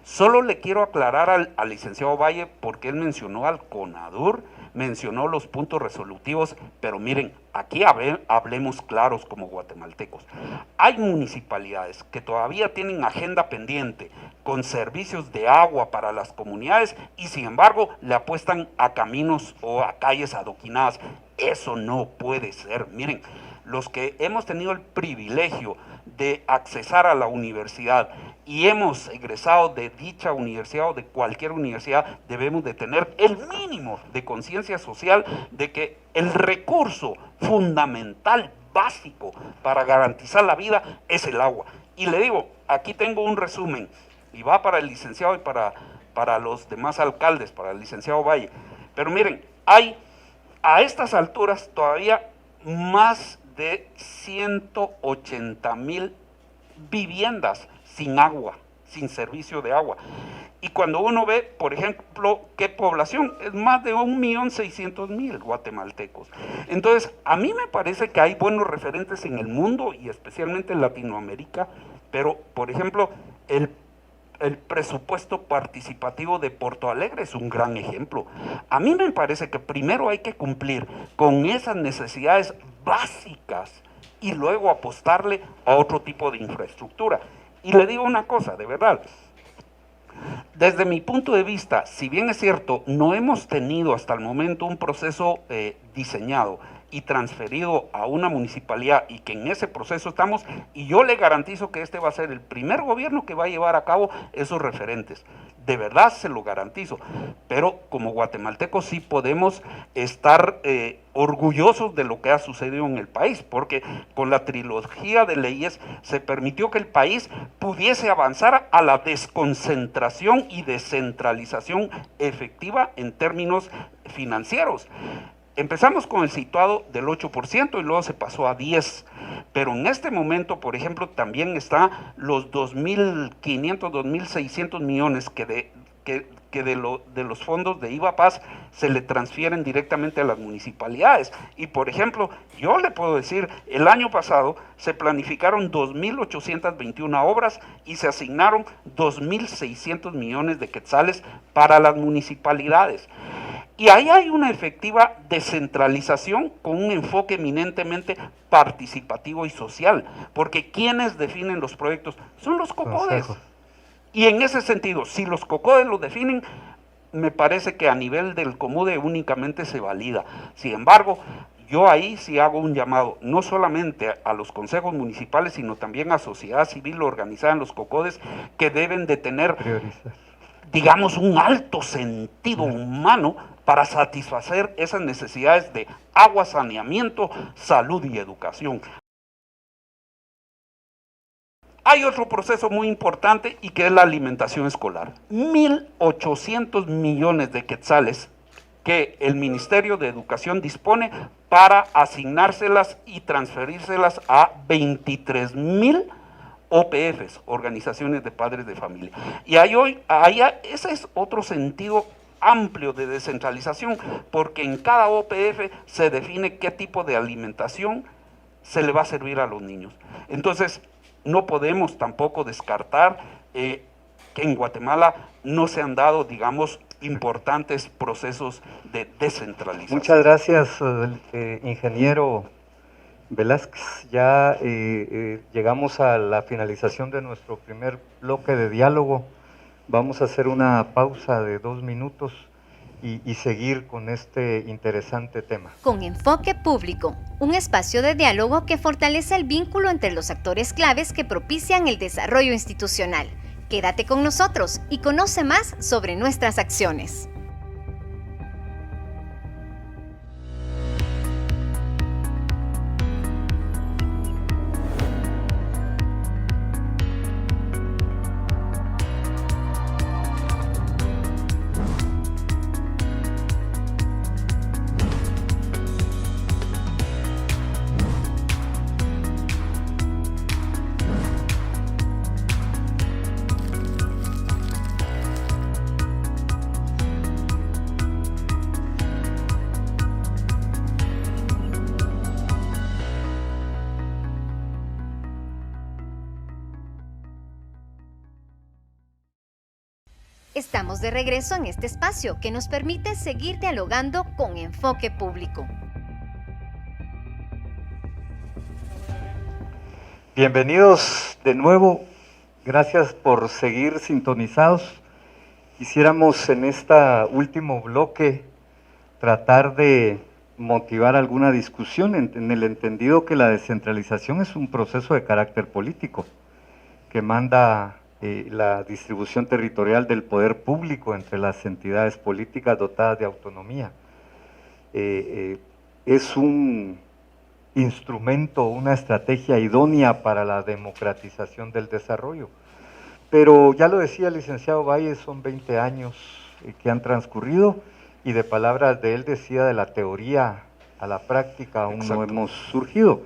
Solo le quiero aclarar al licenciado Valle, porque él mencionó al CONADUR, mencionó los puntos resolutivos, pero miren, aquí hablemos claros como guatemaltecos. Hay municipalidades que todavía tienen agenda pendiente con servicios de agua para las comunidades y sin embargo le apuestan a caminos o a calles adoquinadas. Eso no puede ser. Miren, los que hemos tenido el privilegio de accesar a la universidad y hemos egresado de dicha universidad o de cualquier universidad, debemos de tener el mínimo de conciencia social de que el recurso fundamental, básico para garantizar la vida es el agua. Y le digo, aquí tengo un resumen y va para el licenciado y para los demás alcaldes, para el licenciado Valle. Pero miren, hay a estas alturas todavía más de 180,000 viviendas sin agua, sin servicio de agua. Y cuando uno ve, por ejemplo, qué población, es más de 1.600.000 guatemaltecos. Entonces, a mí me parece que hay buenos referentes en el mundo y especialmente en Latinoamérica, pero, por ejemplo, el presupuesto participativo de Porto Alegre es un gran ejemplo. A mí me parece que primero hay que cumplir con esas necesidades básicas y luego apostarle a otro tipo de infraestructura. Y le digo una cosa, de verdad, desde mi punto de vista, si bien es cierto, no hemos tenido hasta el momento un proceso diseñado y transferido a una municipalidad y que en ese proceso estamos, y yo le garantizo que este va a ser el primer gobierno que va a llevar a cabo esos referentes. De verdad se lo garantizo, pero como guatemaltecos sí podemos estar orgullosos de lo que ha sucedido en el país, porque con la trilogía de leyes se permitió que el país pudiese avanzar a la desconcentración y descentralización efectiva en términos financieros. Empezamos con el situado del 8% y luego se pasó a 10%, pero en este momento, por ejemplo, también está los 2.500, 2.600 millones que de los fondos de IVA-PAS se le transfieren directamente a las municipalidades. Y por ejemplo, yo le puedo decir, el año pasado se planificaron 2.821 obras y se asignaron 2.600 millones de quetzales para las municipalidades. Y ahí hay una efectiva descentralización con un enfoque eminentemente participativo y social, porque quienes definen los proyectos son los COCODES. Y en ese sentido, si los COCODES los definen, me parece que a nivel del COMUDE únicamente se valida. Sin embargo, yo ahí sí hago un llamado, no solamente a los consejos municipales, sino también a sociedad civil organizada en los COCODES, que deben de tener, digamos, un alto sentido humano para satisfacer esas necesidades de agua, saneamiento, salud y educación. Hay otro proceso muy importante y que es la alimentación escolar. 1.800 millones de quetzales que el Ministerio de Educación dispone para asignárselas y transferírselas a 23.000 OPFs, organizaciones de padres de familia. Y ese es otro sentido amplio de descentralización, porque en cada OPF se define qué tipo de alimentación se le va a servir a los niños. Entonces, no podemos tampoco descartar que en Guatemala no se han dado, digamos, importantes procesos de descentralización. Muchas gracias, ingeniero Velázquez. Ya llegamos a la finalización de nuestro primer bloque de diálogo. Vamos a hacer una pausa de 2 minutos y seguir con este interesante tema. Con Enfoque Público, un espacio de diálogo que fortalece el vínculo entre los actores claves que propician el desarrollo institucional. Quédate con nosotros y conoce más sobre nuestras acciones. Estamos de regreso en este espacio que nos permite seguir dialogando con Enfoque Público. Bienvenidos de nuevo, gracias por seguir sintonizados. Quisiéramos en este último bloque tratar de motivar alguna discusión en el entendido que la descentralización es un proceso de carácter político que manda la distribución territorial del poder público entre las entidades políticas dotadas de autonomía. Es un instrumento, una estrategia idónea para la democratización del desarrollo. Pero ya lo decía el licenciado Valle, son 20 años que han transcurrido y de palabras de él decía de la teoría a la práctica aún no hemos surgido.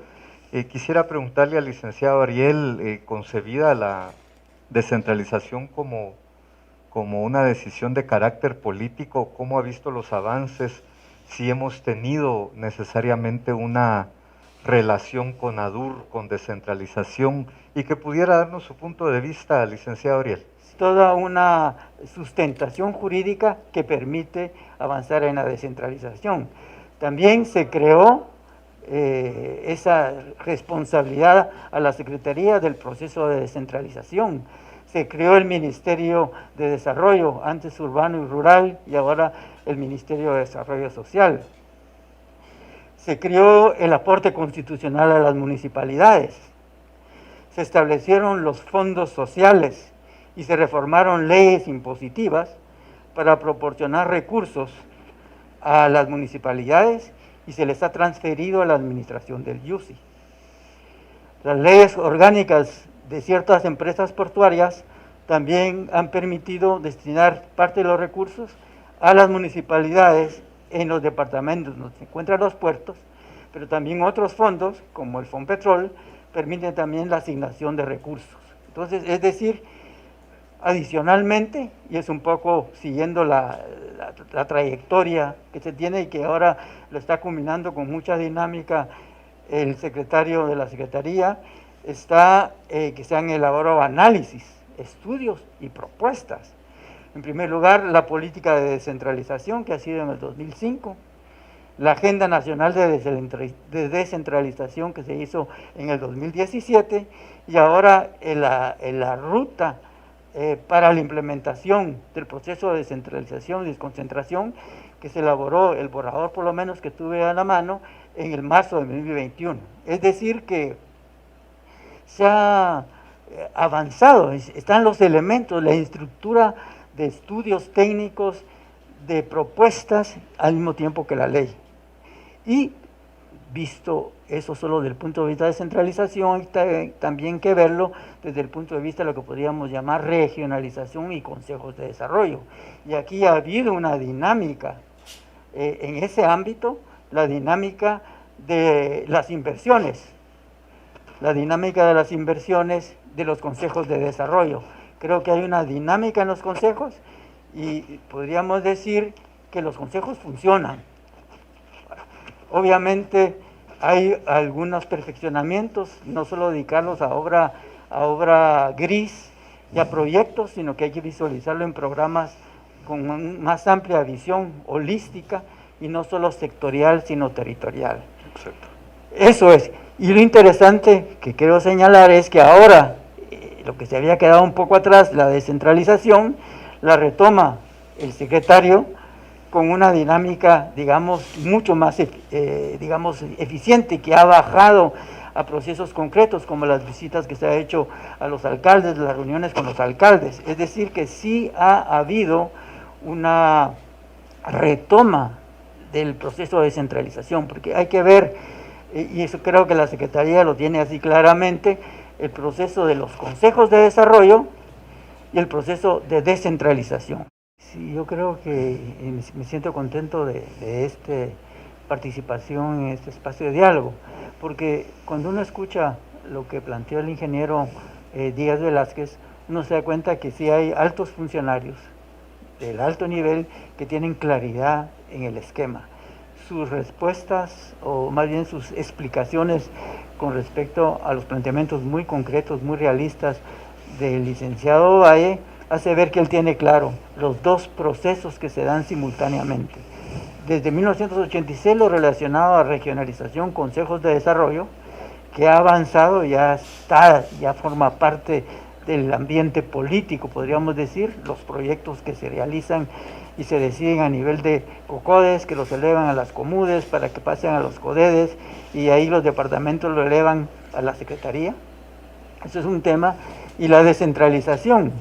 Quisiera preguntarle al licenciado Ariel, concebida la descentralización como una decisión de carácter político, ¿cómo ha visto los avances? Si hemos tenido necesariamente una relación con ADUR, con descentralización, y que pudiera darnos su punto de vista, licenciado Ariel. Toda una sustentación jurídica que permite avanzar en la descentralización. También se creó esa responsabilidad a la Secretaría del proceso de descentralización. Se creó el Ministerio de Desarrollo, antes urbano y rural, y ahora el Ministerio de Desarrollo Social. Se creó el aporte constitucional a las municipalidades. Se establecieron los fondos sociales y se reformaron leyes impositivas para proporcionar recursos a las municipalidades y se les ha transferido a la administración del IUCI. Las leyes orgánicas de ciertas empresas portuarias también han permitido destinar parte de los recursos a las municipalidades en los departamentos donde se encuentran los puertos, pero también otros fondos, como el Fonpetrol, permiten también la asignación de recursos. Entonces, es decir, adicionalmente, y es un poco siguiendo la trayectoria que se tiene y que ahora lo está culminando con mucha dinámica el secretario de la Secretaría, está que se han elaborado análisis, estudios y propuestas. En primer lugar, la política de descentralización que ha sido en el 2005, la Agenda Nacional de Descentralización que se hizo en el 2017 y ahora en la ruta para la implementación del proceso de descentralización y desconcentración que se elaboró, el borrador por lo menos que tuve a la mano, en el marzo de 2021. Es decir que se ha avanzado, están los elementos, la estructura de estudios técnicos, de propuestas al mismo tiempo que la ley. Y visto eso solo desde el punto de vista de descentralización, y también que verlo desde el punto de vista de lo que podríamos llamar regionalización y consejos de desarrollo. Y aquí ha habido una dinámica en ese ámbito, la dinámica de las inversiones, de los consejos de desarrollo. Creo que hay una dinámica en los consejos y podríamos decir que los consejos funcionan. Obviamente hay algunos perfeccionamientos, no solo dedicarlos a obra gris y a proyectos, sino que hay que visualizarlo en programas con más amplia visión holística y no solo sectorial, sino territorial. Exacto. Eso es. Y lo interesante que quiero señalar es que ahora lo que se había quedado un poco atrás, la descentralización, la retoma el secretario con una dinámica, digamos, mucho más eficiente, que ha bajado a procesos concretos como las visitas que se ha hecho a los alcaldes, las reuniones con los alcaldes. Es decir, que sí ha habido una retoma del proceso de descentralización, porque hay que ver, y eso creo que la Secretaría lo tiene así claramente, el proceso de los consejos de desarrollo y el proceso de descentralización. Sí, yo creo que me siento contento de esta participación en este espacio de diálogo, porque cuando uno escucha lo que planteó el ingeniero Díaz Velázquez, uno se da cuenta que sí hay altos funcionarios del alto nivel que tienen claridad en el esquema. Sus respuestas, o más bien sus explicaciones con respecto a los planteamientos muy concretos, muy realistas del licenciado Valle, hace ver que él tiene claro los dos procesos que se dan simultáneamente. Desde 1986 lo relacionado a regionalización, consejos de desarrollo, que ha avanzado, ya forma parte del ambiente político, podríamos decir, los proyectos que se realizan y se deciden a nivel de COCODES, que los elevan a las COMUDES para que pasen a los CODEDES, y ahí los departamentos lo elevan a la Secretaría. Eso es un tema. Y la descentralización,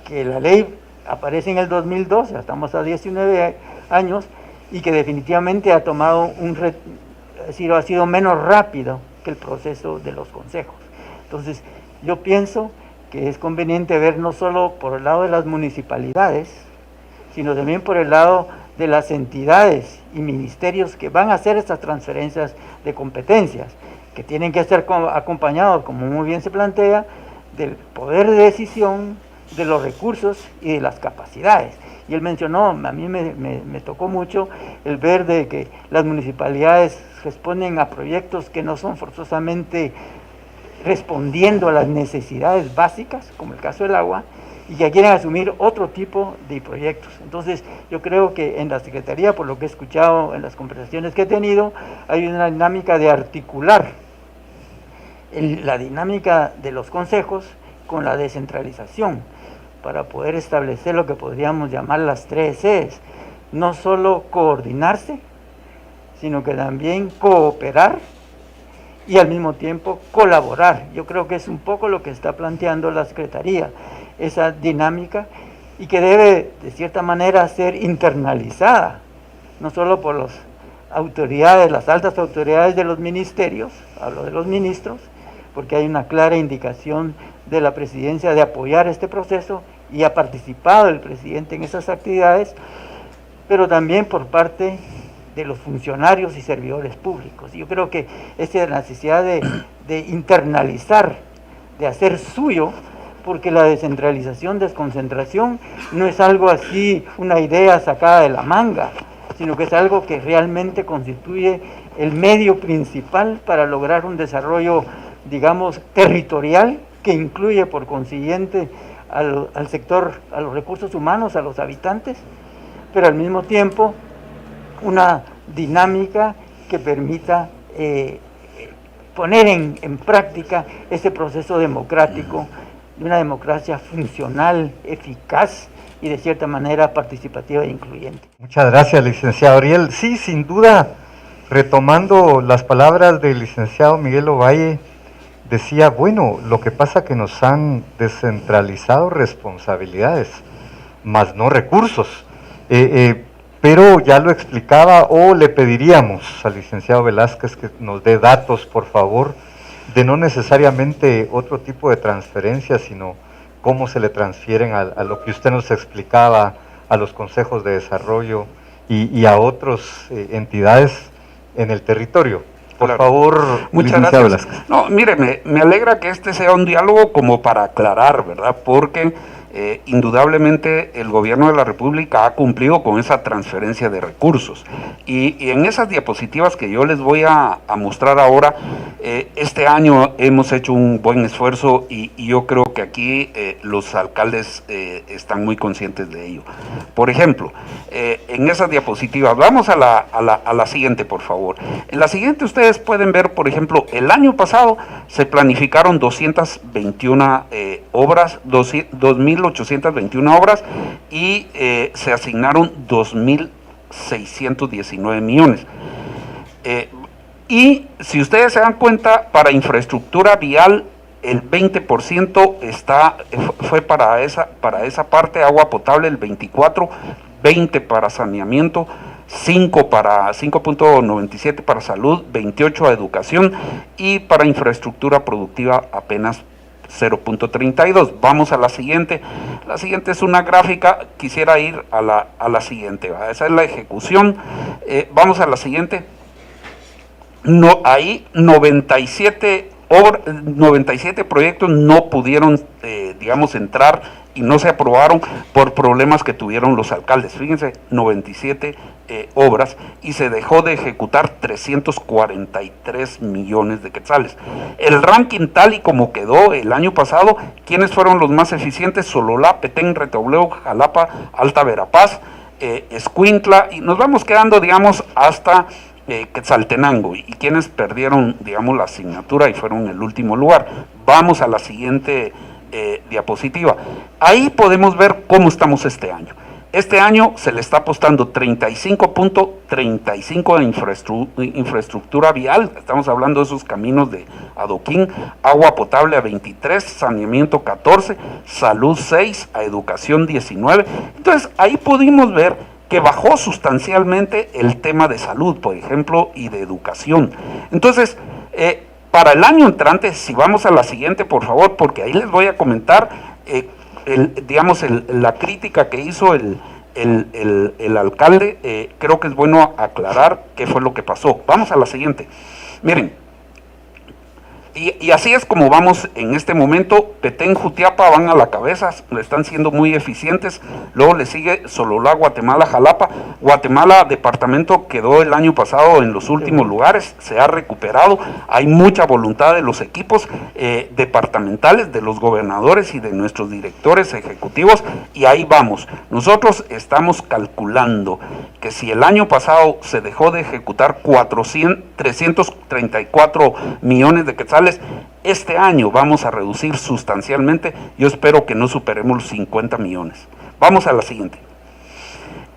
que la ley aparece en el 2002, ya estamos a 19 años, y que definitivamente ha tomado ha sido menos rápido que el proceso de los consejos. Entonces, yo pienso que es conveniente ver no solo por el lado de las municipalidades, sino también por el lado de las entidades y ministerios que van a hacer estas transferencias de competencias, que tienen que estar acompañados, como muy bien se plantea, del poder de decisión, de los recursos y de las capacidades. Y él mencionó, a mí me tocó mucho el ver de que las municipalidades responden a proyectos que no son forzosamente respondiendo a las necesidades básicas, como el caso del agua, y que quieren asumir otro tipo de proyectos. Entonces, yo creo que en la Secretaría, por lo que he escuchado en las conversaciones que he tenido, hay una dinámica de articular la dinámica de los consejos con la descentralización, para poder establecer lo que podríamos llamar las 3 Cs, no solo coordinarse, sino que también cooperar y al mismo tiempo colaborar. Yo creo que es un poco lo que está planteando la Secretaría, esa dinámica, y que debe de cierta manera ser internalizada, no solo por las autoridades, las altas autoridades de los ministerios, hablo de los ministros, porque hay una clara indicación de la presidencia de apoyar este proceso y ha participado el presidente en esas actividades, pero también por parte de los funcionarios y servidores públicos. Yo creo que esa necesidad de internalizar, de hacer suyo, porque la descentralización, desconcentración, no es algo así, una idea sacada de la manga, sino que es algo que realmente constituye el medio principal para lograr un desarrollo, digamos, territorial, que incluye por consiguiente al sector, a los recursos humanos, a los habitantes, pero al mismo tiempo una dinámica que permita poner en práctica ese proceso democrático, de una democracia funcional, eficaz y de cierta manera participativa e incluyente. Muchas gracias, licenciado Ariel. Sí, sin duda, retomando las palabras del licenciado Miguel Ovalle, decía, bueno, lo que pasa es que nos han descentralizado responsabilidades, más no recursos. pero ya lo explicaba, o le pediríamos al licenciado Velázquez que nos dé datos, por favor, de no necesariamente otro tipo de transferencias, sino cómo se le transfieren a lo que usted nos explicaba, a los consejos de desarrollo y a otras entidades en el territorio. Por Claro. favor, Muchas licenciado gracias. Velázquez. No, mire, me alegra que este sea un diálogo como para aclarar, ¿verdad? Porque indudablemente el gobierno de la República ha cumplido con esa transferencia de recursos. Y en esas diapositivas que yo les voy a mostrar ahora, este año hemos hecho un buen esfuerzo y yo creo que aquí los alcaldes están muy conscientes de ello. Por ejemplo, en esas diapositivas, vamos a la siguiente, por favor. En la siguiente ustedes pueden ver, por ejemplo, el año pasado se planificaron 221 obras, 2.821 obras y se asignaron 2.619 millones. Y si ustedes se dan cuenta, para infraestructura vial el 20% fue para esa parte, agua potable el 24%, 20% para saneamiento, 5.97 para salud, 28 a educación y para infraestructura productiva apenas 0.32. Vamos a la siguiente. La siguiente es una gráfica, quisiera ir a la siguiente, ¿verdad? Esa es la ejecución. Vamos a la siguiente. No, ahí 97 proyectos no pudieron, digamos, entrar y no se aprobaron por problemas que tuvieron los alcaldes. Fíjense, 97 obras y se dejó de ejecutar 343 millones de quetzales. El ranking tal y como quedó el año pasado, ¿quiénes fueron los más eficientes? Sololá, Petén, Retobleo, Jalapa, Alta Verapaz, Escuintla, y nos vamos quedando, digamos, hasta Quetzaltenango, y quienes perdieron, digamos, la asignatura y fueron el último lugar. Vamos a la siguiente diapositiva. Ahí podemos ver cómo estamos este año. Este año se le está apostando 35.35 de infraestructura vial, estamos hablando de esos caminos de adoquín, agua potable a 23, saneamiento 14, salud 6, a educación 19. Entonces ahí pudimos ver que bajó sustancialmente el tema de salud, por ejemplo, y de educación. Entonces, para el año entrante, si vamos a la siguiente, por favor, porque ahí les voy a comentar, la crítica que hizo el alcalde, creo que es bueno aclarar qué fue lo que pasó. Vamos a la siguiente. Miren, y así es como vamos en este momento. Petén, Jutiapa van a la cabeza, están siendo muy eficientes. Luego le sigue Sololá, Guatemala, Jalapa. Guatemala, departamento, quedó el año pasado en los últimos lugares, se ha recuperado. Hay mucha voluntad de los equipos departamentales, de los gobernadores y de nuestros directores ejecutivos, y ahí vamos. Nosotros estamos calculando que si el año pasado se dejó de ejecutar 334 millones de quetzales, este año vamos a reducir sustancialmente. Yo espero que no superemos los 50 millones. Vamos a la siguiente.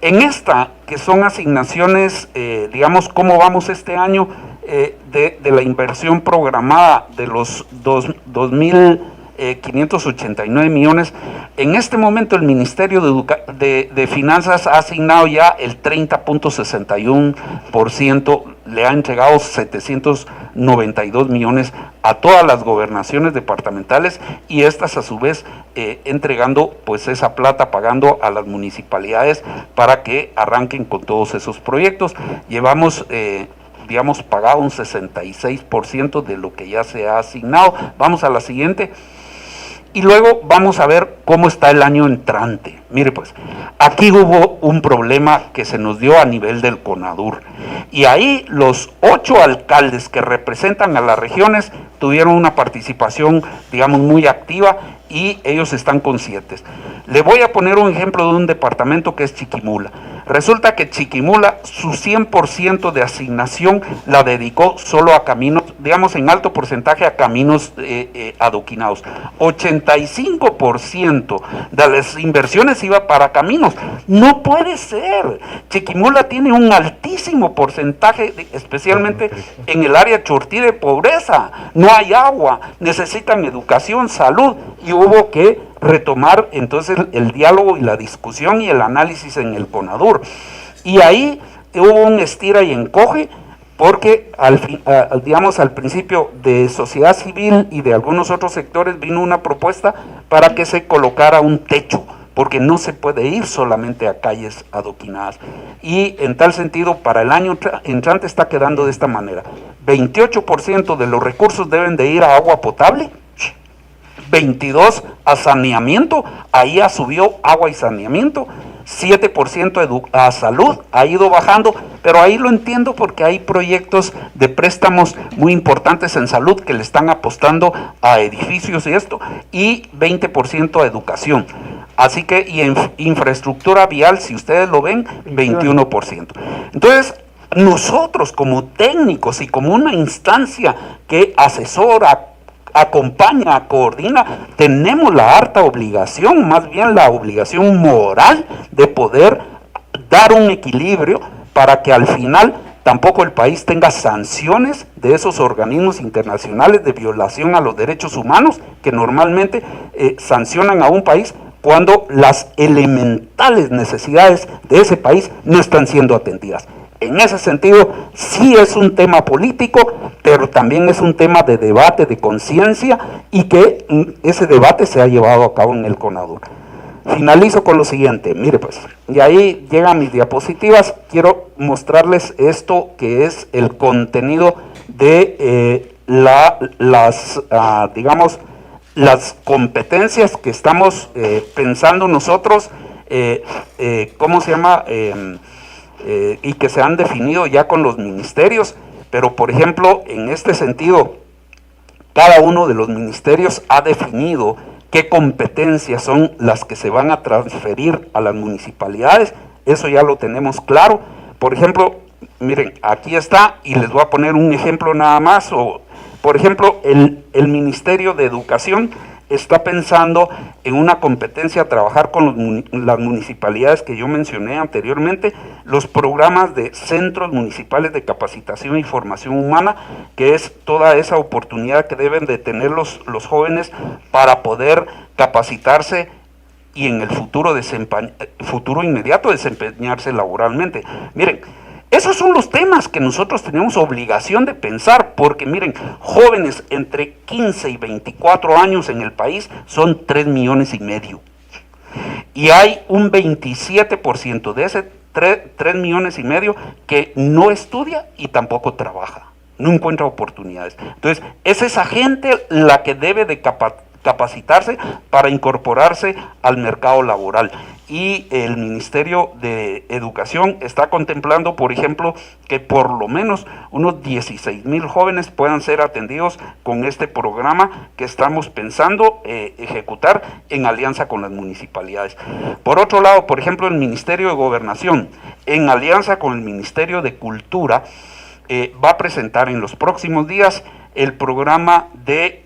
En esta, que son asignaciones, digamos, cómo vamos este año de la inversión programada de los 2.589 millones, en este momento el Ministerio de Finanzas ha asignado ya el 30.61%, le ha entregado 792 millones a todas las gobernaciones departamentales, y estas a su vez entregando pues esa plata, pagando a las municipalidades para que arranquen con todos esos proyectos. Llevamos digamos, pagado un 66% de lo que ya se ha asignado. Vamos a la siguiente. Y luego vamos a ver cómo está el año entrante. Mire pues, aquí hubo un problema que se nos dio a nivel del CONADUR. Y ahí los 8 alcaldes que representan a las regiones tuvieron una participación, digamos, muy activa, y ellos están conscientes. Le voy a poner un ejemplo de un departamento que es Chiquimula. Resulta que Chiquimula, su 100% de asignación la dedicó solo a caminos, digamos, en alto porcentaje a caminos adoquinados. 85% de las inversiones iba para caminos. No puede ser. Chiquimula tiene un altísimo porcentaje, especialmente en el área Chortí, de pobreza. No hay agua, necesitan educación, salud, y hubo que retomar entonces el diálogo y la discusión y el análisis en el CONADUR. Y ahí hubo un estira y encoge, porque digamos, al principio de sociedad civil y de algunos otros sectores vino una propuesta para que se colocara un techo, porque no se puede ir solamente a calles adoquinadas. Y en tal sentido, para el año entrante está quedando de esta manera: 28% de los recursos deben de ir a agua potable, 22% a saneamiento, ahí ya subió agua y saneamiento, 7% a salud, ha ido bajando, pero ahí lo entiendo porque hay proyectos de préstamos muy importantes en salud que le están apostando a edificios y esto, y 20% a educación. Así que, y en infraestructura vial, si ustedes lo ven, 21%. Entonces, nosotros como técnicos y como una instancia que asesora, acompaña, coordina, tenemos la harta obligación, más bien la obligación moral de poder dar un equilibrio para que al final tampoco el país tenga sanciones de esos organismos internacionales de violación a los derechos humanos que normalmente sancionan a un país cuando las elementales necesidades de ese país no están siendo atendidas. En ese sentido, sí es un tema político, pero también es un tema de debate, de conciencia, y que ese debate se ha llevado a cabo en el CONADUR. Finalizo con lo siguiente, mire pues, y ahí llegan mis diapositivas. Quiero mostrarles esto que es el contenido de digamos, las competencias que estamos pensando nosotros, ¿cómo se llama?, y que se han definido ya con los ministerios. Pero por ejemplo, en este sentido, cada uno de los ministerios ha definido qué competencias son las que se van a transferir a las municipalidades. Eso ya lo tenemos claro. Por ejemplo, miren, aquí está, y les voy a poner un ejemplo nada más. Por ejemplo, el Ministerio de Educación está pensando en una competencia a trabajar con las municipalidades que yo mencioné anteriormente, los programas de centros municipales de capacitación y formación humana, que es toda esa oportunidad que deben de tener los jóvenes para poder capacitarse y en el futuro inmediato desempeñarse laboralmente. Miren, esos son los temas que nosotros tenemos obligación de pensar, porque miren, jóvenes entre 15 y 24 años en el país son 3,5 millones. Y hay un 27% de ese 3,5 millones que no estudia y tampoco trabaja, no encuentra oportunidades. Entonces, es esa gente la que debe de capacitarse para incorporarse al mercado laboral. Y el Ministerio de Educación está contemplando, por ejemplo, que por lo menos unos 16,000 jóvenes puedan ser atendidos con este programa que estamos pensando ejecutar en alianza con las municipalidades. Por otro lado, por ejemplo, el Ministerio de Gobernación, en alianza con el Ministerio de Cultura, va a presentar en los próximos días el programa de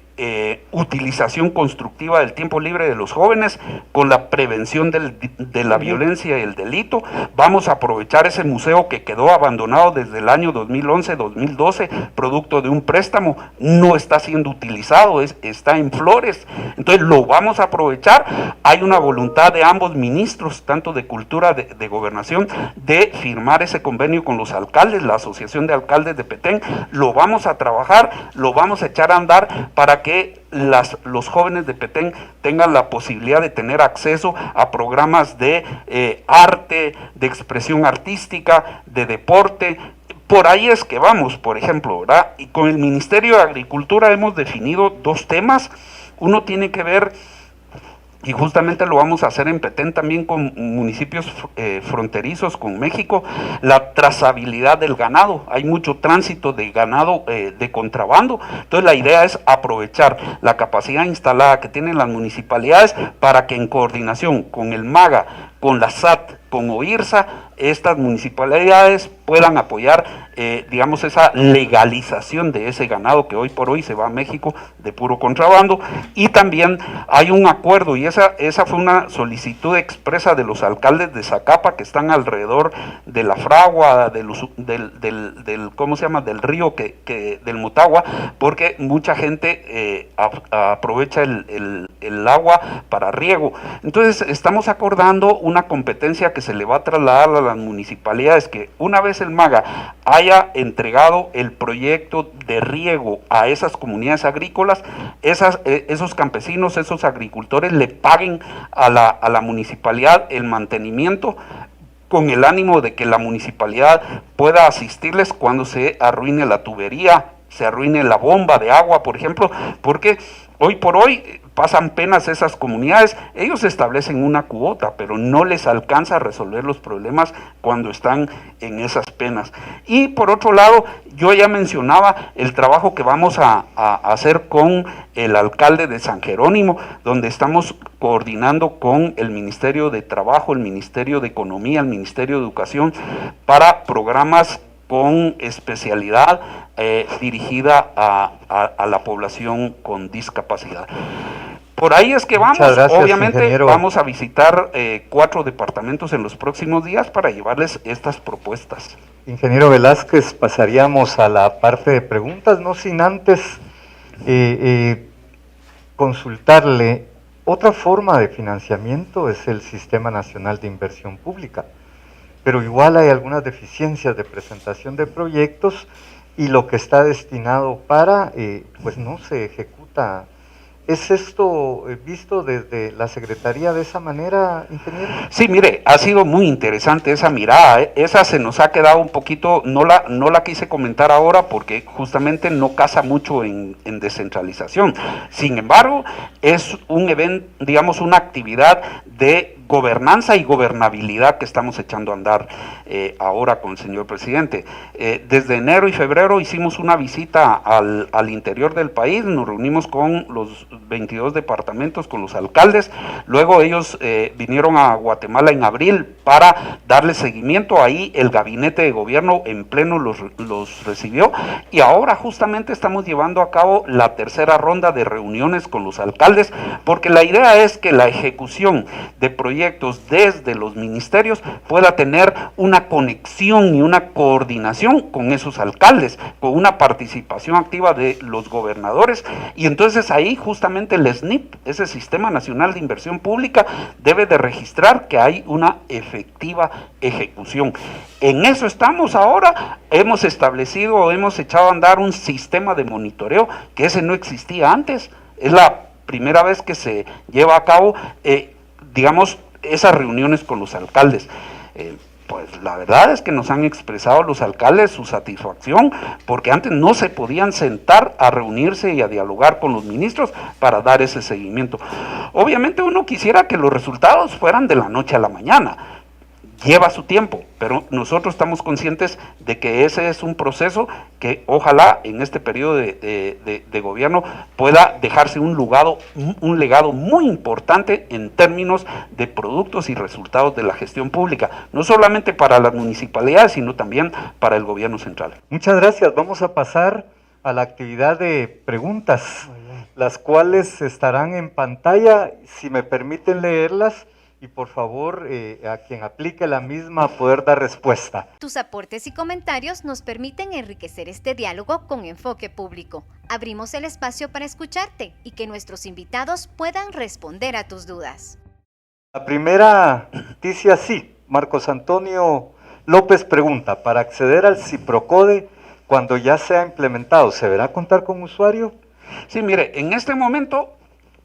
utilización constructiva del tiempo libre de los jóvenes con la prevención de la violencia y el delito. Vamos a aprovechar ese museo que quedó abandonado desde el año 2011-2012, producto de un préstamo, no está siendo utilizado, está en flores, entonces lo vamos a aprovechar. Hay una voluntad de ambos ministros, tanto de Cultura de Gobernación, de firmar ese convenio con los alcaldes, la Asociación de Alcaldes de Petén. Lo vamos a trabajar, lo vamos a echar a andar para que los jóvenes de Petén tengan la posibilidad de tener acceso a programas de arte, de expresión artística, de deporte. Por ahí es que vamos, por ejemplo, ¿verdad? Y con el Ministerio de Agricultura hemos definido 2 temas. Uno tiene que ver, y justamente lo vamos a hacer en Petén también con municipios fronterizos con México, la trazabilidad del ganado. Hay mucho tránsito de ganado de contrabando, entonces la idea es aprovechar la capacidad instalada que tienen las municipalidades para que en coordinación con el MAGA, con la SAT, con OIRSA, estas municipalidades puedan apoyar, digamos, esa legalización de ese ganado que hoy por hoy se va a México de puro contrabando. Y también hay un acuerdo, y esa fue una solicitud expresa de los alcaldes de Zacapa, que están alrededor de la fragua, del ¿cómo se llama?, del río, del Motagua, porque mucha gente aprovecha el agua para riego. Entonces estamos acordando una competencia que se le va a trasladar a las municipalidades que una vez el MAGA haya entregado el proyecto de riego a esas comunidades agrícolas, esos campesinos, esos agricultores le paguen a la municipalidad el mantenimiento, con el ánimo de que la municipalidad pueda asistirles cuando se arruine la tubería, se arruine la bomba de agua, por ejemplo, porque hoy por hoy pasan penas esas comunidades, ellos establecen una cuota, pero no les alcanza a resolver los problemas cuando están en esas penas. Y por otro lado, yo ya mencionaba el trabajo que vamos a hacer con el alcalde de San Jerónimo, donde estamos coordinando con el Ministerio de Trabajo, el Ministerio de Economía, el Ministerio de Educación, para programas con especialidad dirigida a la población con discapacidad. Por ahí es que vamos. Gracias, obviamente ingeniero. vamos a visitar 4 departamentos en los próximos días para llevarles estas propuestas. Ingeniero Velázquez, pasaríamos a la parte de preguntas, no sin antes consultarle. Otra forma de financiamiento es el Sistema Nacional de Inversión Pública, pero igual hay algunas deficiencias de presentación de proyectos y lo que está destinado para, pues no se ejecuta. ¿Es esto visto desde la Secretaría de esa manera, ingeniero? Sí, mire, ha sido muy interesante esa mirada, esa se nos ha quedado un poquito, no la quise comentar ahora porque justamente no casa mucho en descentralización. Sin embargo, es un evento, digamos, una actividad de gobernanza y gobernabilidad que estamos echando a andar ahora con el señor presidente. Desde enero y febrero hicimos una visita al interior del país, nos reunimos con los 22 departamentos, con los alcaldes, luego ellos vinieron a Guatemala en abril para darle seguimiento, ahí el gabinete de gobierno en pleno los recibió, y ahora justamente estamos llevando a cabo la tercera ronda de reuniones con los alcaldes, porque la idea es que la ejecución de proyectos desde los ministerios pueda tener una conexión y una coordinación con esos alcaldes, con una participación activa de los gobernadores, y entonces ahí justamente el SNIP, ese Sistema Nacional de Inversión Pública, debe de registrar que hay una efectiva ejecución. En eso estamos ahora, hemos establecido, hemos echado a andar un sistema de monitoreo que ese no existía antes, es la primera vez que se lleva a cabo, digamos, esas reuniones con los alcaldes. Pues la verdad es que nos han expresado los alcaldes su satisfacción, porque antes no se podían sentar a reunirse y a dialogar con los ministros para dar ese seguimiento. Obviamente uno quisiera que los resultados fueran de la noche a la mañana, lleva su tiempo, pero nosotros estamos conscientes de que ese es un proceso que ojalá en este periodo de gobierno pueda dejarse un legado muy importante en términos de productos y resultados de la gestión pública, no solamente para las municipalidades, sino también para el gobierno central. Muchas gracias. Vamos a pasar a la actividad de preguntas, las cuales estarán en pantalla, si me permiten leerlas. Y por favor, a quien aplique la misma poder dar respuesta. Tus aportes y comentarios nos permiten enriquecer este diálogo con enfoque público. Abrimos el espacio para escucharte y que nuestros invitados puedan responder a tus dudas. La primera dice así, Marcos Antonio López pregunta, para acceder al Ciprocode, cuando ya sea implementado, ¿se deberá contar con usuario? Sí, mire, en este momento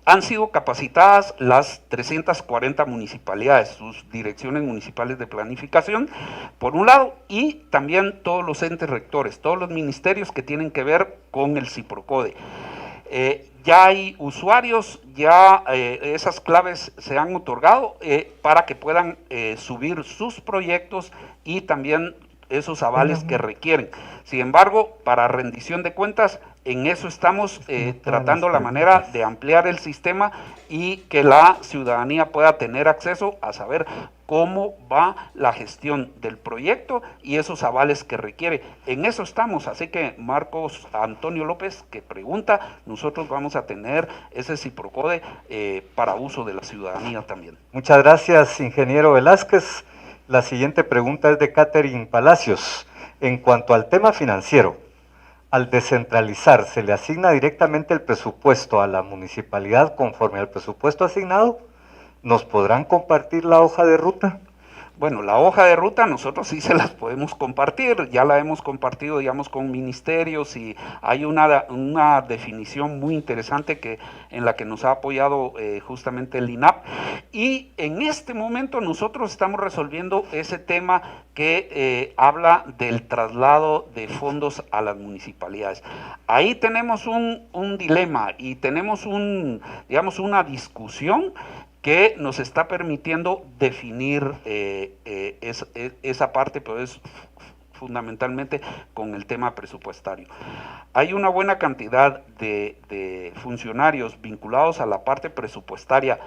han sido capacitadas las 340 municipalidades, sus direcciones municipales de planificación, por un lado, y también todos los entes rectores, todos los ministerios que tienen que ver con el Ciprocode. Ya hay usuarios, ya esas claves se han otorgado para que puedan subir sus proyectos y también esos avales que requieren. Sin embargo, para rendición de cuentas, en eso estamos tratando la manera de ampliar el sistema y que la ciudadanía pueda tener acceso a saber cómo va la gestión del proyecto y esos avales que requiere. En eso estamos, así que Marcos Antonio López, que pregunta, nosotros vamos a tener ese Ciprocode para uso de la ciudadanía también. Muchas gracias, ingeniero Velázquez. La siguiente pregunta es de Catherine Palacios. En cuanto al tema financiero, al descentralizar, ¿se le asigna directamente el presupuesto a la municipalidad conforme al presupuesto asignado? ¿Nos podrán compartir la hoja de ruta? Bueno, la hoja de ruta nosotros sí se las podemos compartir, ya la hemos compartido, digamos, con ministerios y hay una definición muy interesante en la que nos ha apoyado justamente el INAP, y en este momento nosotros estamos resolviendo ese tema que habla del traslado de fondos a las municipalidades. Ahí tenemos un dilema y tenemos digamos, una discusión que nos está permitiendo definir esa parte, pero es fundamentalmente con el tema presupuestario. Hay una buena cantidad de funcionarios vinculados a la parte presupuestaria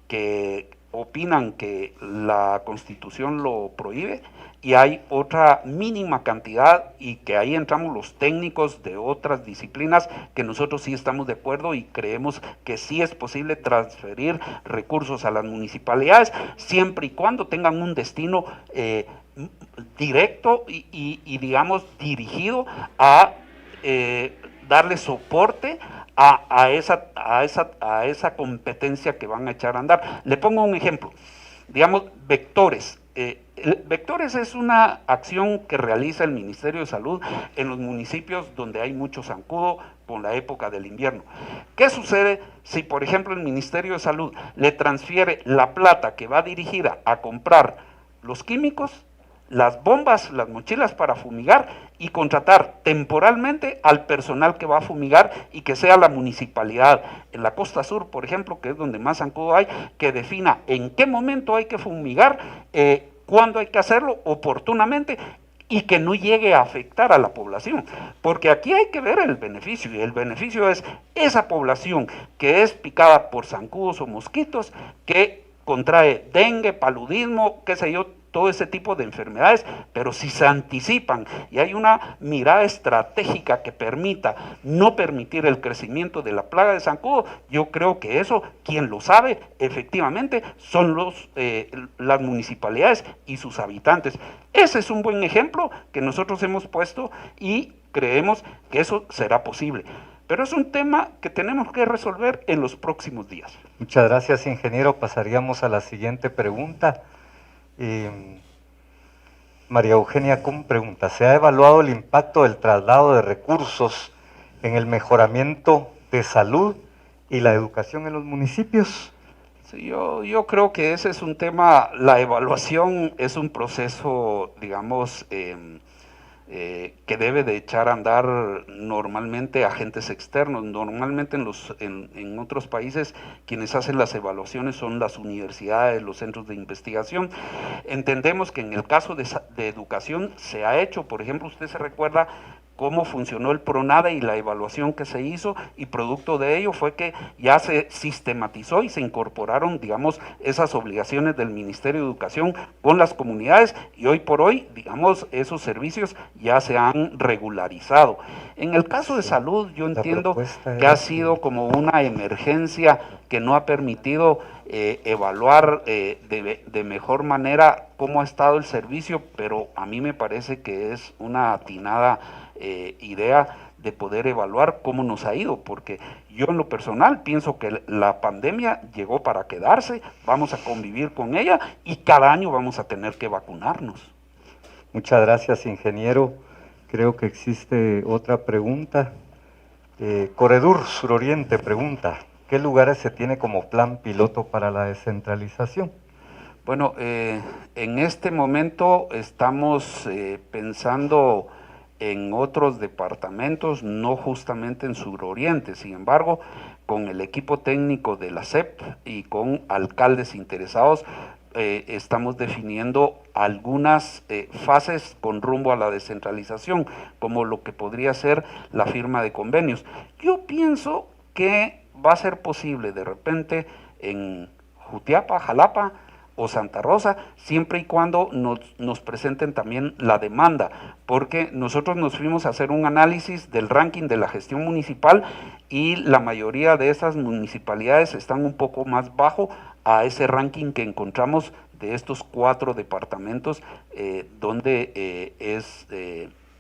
que opinan que la Constitución lo prohíbe, y hay otra mínima cantidad, y que ahí entramos los técnicos de otras disciplinas, que nosotros sí estamos de acuerdo y creemos que sí es posible transferir recursos a las municipalidades, siempre y cuando tengan un destino directo y digamos dirigido a darle soporte a esa competencia que van a echar a andar. Le pongo un ejemplo, digamos, vectores. Vectores es una acción que realiza el Ministerio de Salud en los municipios donde hay mucho zancudo con la época del invierno. ¿Qué sucede si, por ejemplo, el Ministerio de Salud le transfiere la plata que va dirigida a comprar los químicos, las bombas, las mochilas para fumigar, y contratar temporalmente al personal que va a fumigar, y que sea la municipalidad en la costa sur, por ejemplo, que es donde más zancudo hay, que defina en qué momento hay que fumigar, cuándo hay que hacerlo oportunamente, y que no llegue a afectar a la población, porque aquí hay que ver el beneficio, y el beneficio es esa población que es picada por zancudos o mosquitos, que contrae dengue, paludismo, qué sé yo, todo ese tipo de enfermedades, pero si se anticipan y hay una mirada estratégica que permita no permitir el crecimiento de la plaga de zancudo, yo creo que eso, quien lo sabe efectivamente, son las municipalidades y sus habitantes. Ese es un buen ejemplo que nosotros hemos puesto y creemos que eso será posible. Pero es un tema que tenemos que resolver en los próximos días. Muchas gracias, ingeniero. Pasaríamos a la siguiente pregunta. María Eugenia Kuhn pregunta: ¿se ha evaluado el impacto del traslado de recursos en el mejoramiento de salud y la educación en los municipios? Sí, yo creo que ese es un tema, la evaluación es un proceso, digamos, que debe de echar a andar normalmente agentes externos. Normalmente en otros países quienes hacen las evaluaciones son las universidades, los centros de investigación. Entendemos que en el caso de educación se ha hecho, por ejemplo, usted se recuerda cómo funcionó el PRONAVE y la evaluación que se hizo, y producto de ello fue que ya se sistematizó y se incorporaron, digamos, esas obligaciones del Ministerio de Educación con las comunidades, y hoy por hoy, digamos, esos servicios ya se han regularizado. En el caso de salud, yo entiendo que ha sido como una emergencia que no ha permitido evaluar de mejor manera cómo ha estado el servicio, pero a mí me parece que es una atinada idea de poder evaluar cómo nos ha ido, porque yo en lo personal pienso que la pandemia llegó para quedarse, vamos a convivir con ella y cada año vamos a tener que vacunarnos. Muchas gracias, ingeniero. Creo que existe otra pregunta. Corredur Suroriente pregunta: ¿qué lugares se tiene como plan piloto para la descentralización? Bueno, en este momento estamos pensando en otros departamentos, no justamente en Suroriente. Sin embargo, con el equipo técnico de la SEP y con alcaldes interesados, estamos definiendo algunas fases con rumbo a la descentralización, como lo que podría ser la firma de convenios. Yo pienso que va a ser posible de repente en Jutiapa, Jalapa o Santa Rosa, siempre y cuando nos presenten también la demanda, porque nosotros nos fuimos a hacer un análisis del ranking de la gestión municipal y la mayoría de esas municipalidades están un poco más bajo a ese ranking que encontramos de estos 4 departamentos donde es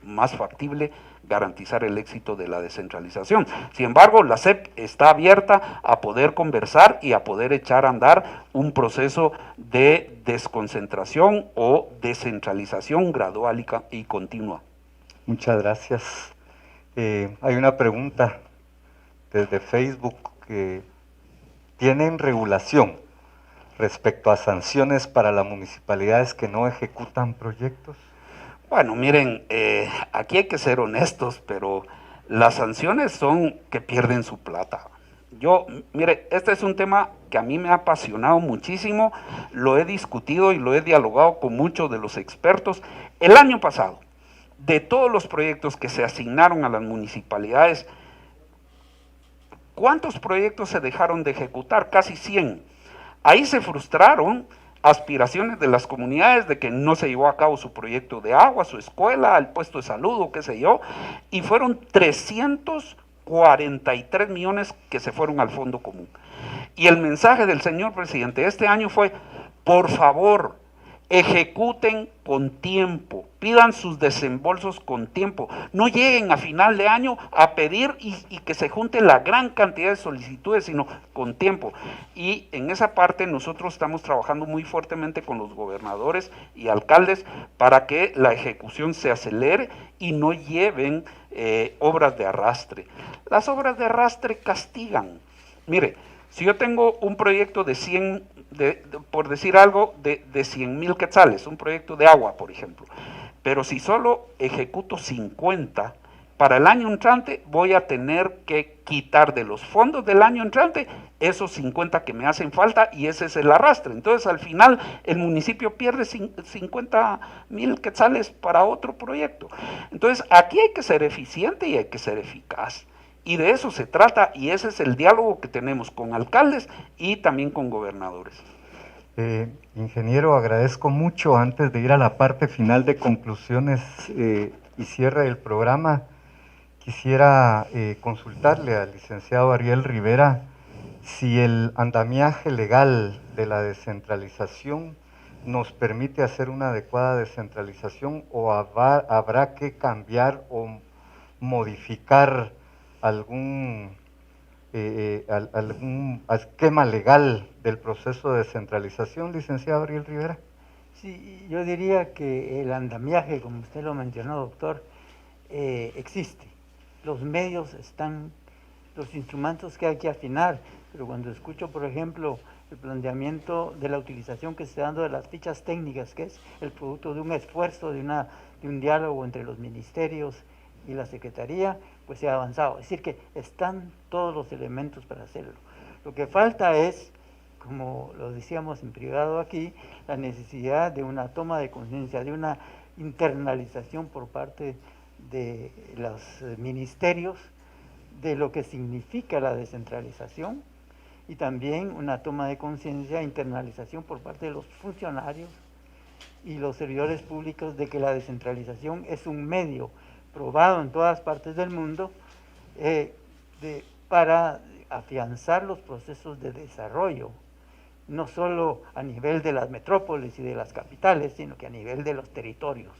más factible garantizar el éxito de la descentralización. Sin embargo, la SEP está abierta a poder conversar y a poder echar a andar un proceso de desconcentración o descentralización gradual y continua. Muchas gracias. Hay una pregunta desde Facebook que ¿tienen regulación respecto a sanciones para las municipalidades que no ejecutan proyectos? Bueno, miren, aquí hay que ser honestos, pero las sanciones son que pierden su plata. Mire, este es un tema que a mí me ha apasionado muchísimo, lo he discutido y lo he dialogado con muchos de los expertos. El año pasado, de todos los proyectos que se asignaron a las municipalidades, ¿cuántos proyectos se dejaron de ejecutar? Casi 100. Ahí se frustraron aspiraciones de las comunidades de que no se llevó a cabo su proyecto de agua, su escuela, el puesto de salud o qué sé yo, y fueron 343 millones que se fueron al fondo común. Y el mensaje del señor presidente este año fue, por favor, ejecuten con tiempo, pidan sus desembolsos con tiempo, no lleguen a final de año a pedir y que se junte la gran cantidad de solicitudes, sino con tiempo. Y en esa parte nosotros estamos trabajando muy fuertemente con los gobernadores y alcaldes para que la ejecución se acelere y no lleven obras de arrastre. Las obras de arrastre castigan. Mire, si yo tengo un proyecto de 100, por decir algo, de 100,000 quetzales, un proyecto de agua, por ejemplo, pero si solo ejecuto 50, para el año entrante voy a tener que quitar de los fondos del año entrante esos 50 que me hacen falta y ese es el arrastre. Entonces al final el municipio pierde 50,000 quetzales para otro proyecto. Entonces aquí hay que ser eficiente y hay que ser eficaz. Y de eso se trata y ese es el diálogo que tenemos con alcaldes y también con gobernadores. Ingeniero, agradezco mucho. Antes de ir a la parte final de conclusiones y cierre del programa, quisiera consultarle al licenciado Ariel Rivera si el andamiaje legal de la descentralización nos permite hacer una adecuada descentralización o habrá que cambiar o modificar algún esquema legal del proceso de descentralización, licenciado Ariel Rivera. Sí, yo diría que el andamiaje, como usted lo mencionó, doctor, existe. Los medios están, los instrumentos que hay que afinar, pero cuando escucho, por ejemplo, el planteamiento de la utilización que se está dando de las fichas técnicas, que es el producto de un esfuerzo, de un diálogo entre los ministerios y la Secretaría, pues se ha avanzado. Es decir, que están todos los elementos para hacerlo. Lo que falta es, como lo decíamos en privado aquí, la necesidad de una toma de conciencia, de una internalización por parte de los ministerios de lo que significa la descentralización y también una toma de conciencia e internalización por parte de los funcionarios y los servidores públicos de que la descentralización es un medio probado en todas partes del mundo para afianzar los procesos de desarrollo, no solo a nivel de las metrópolis y de las capitales, sino que a nivel de los territorios.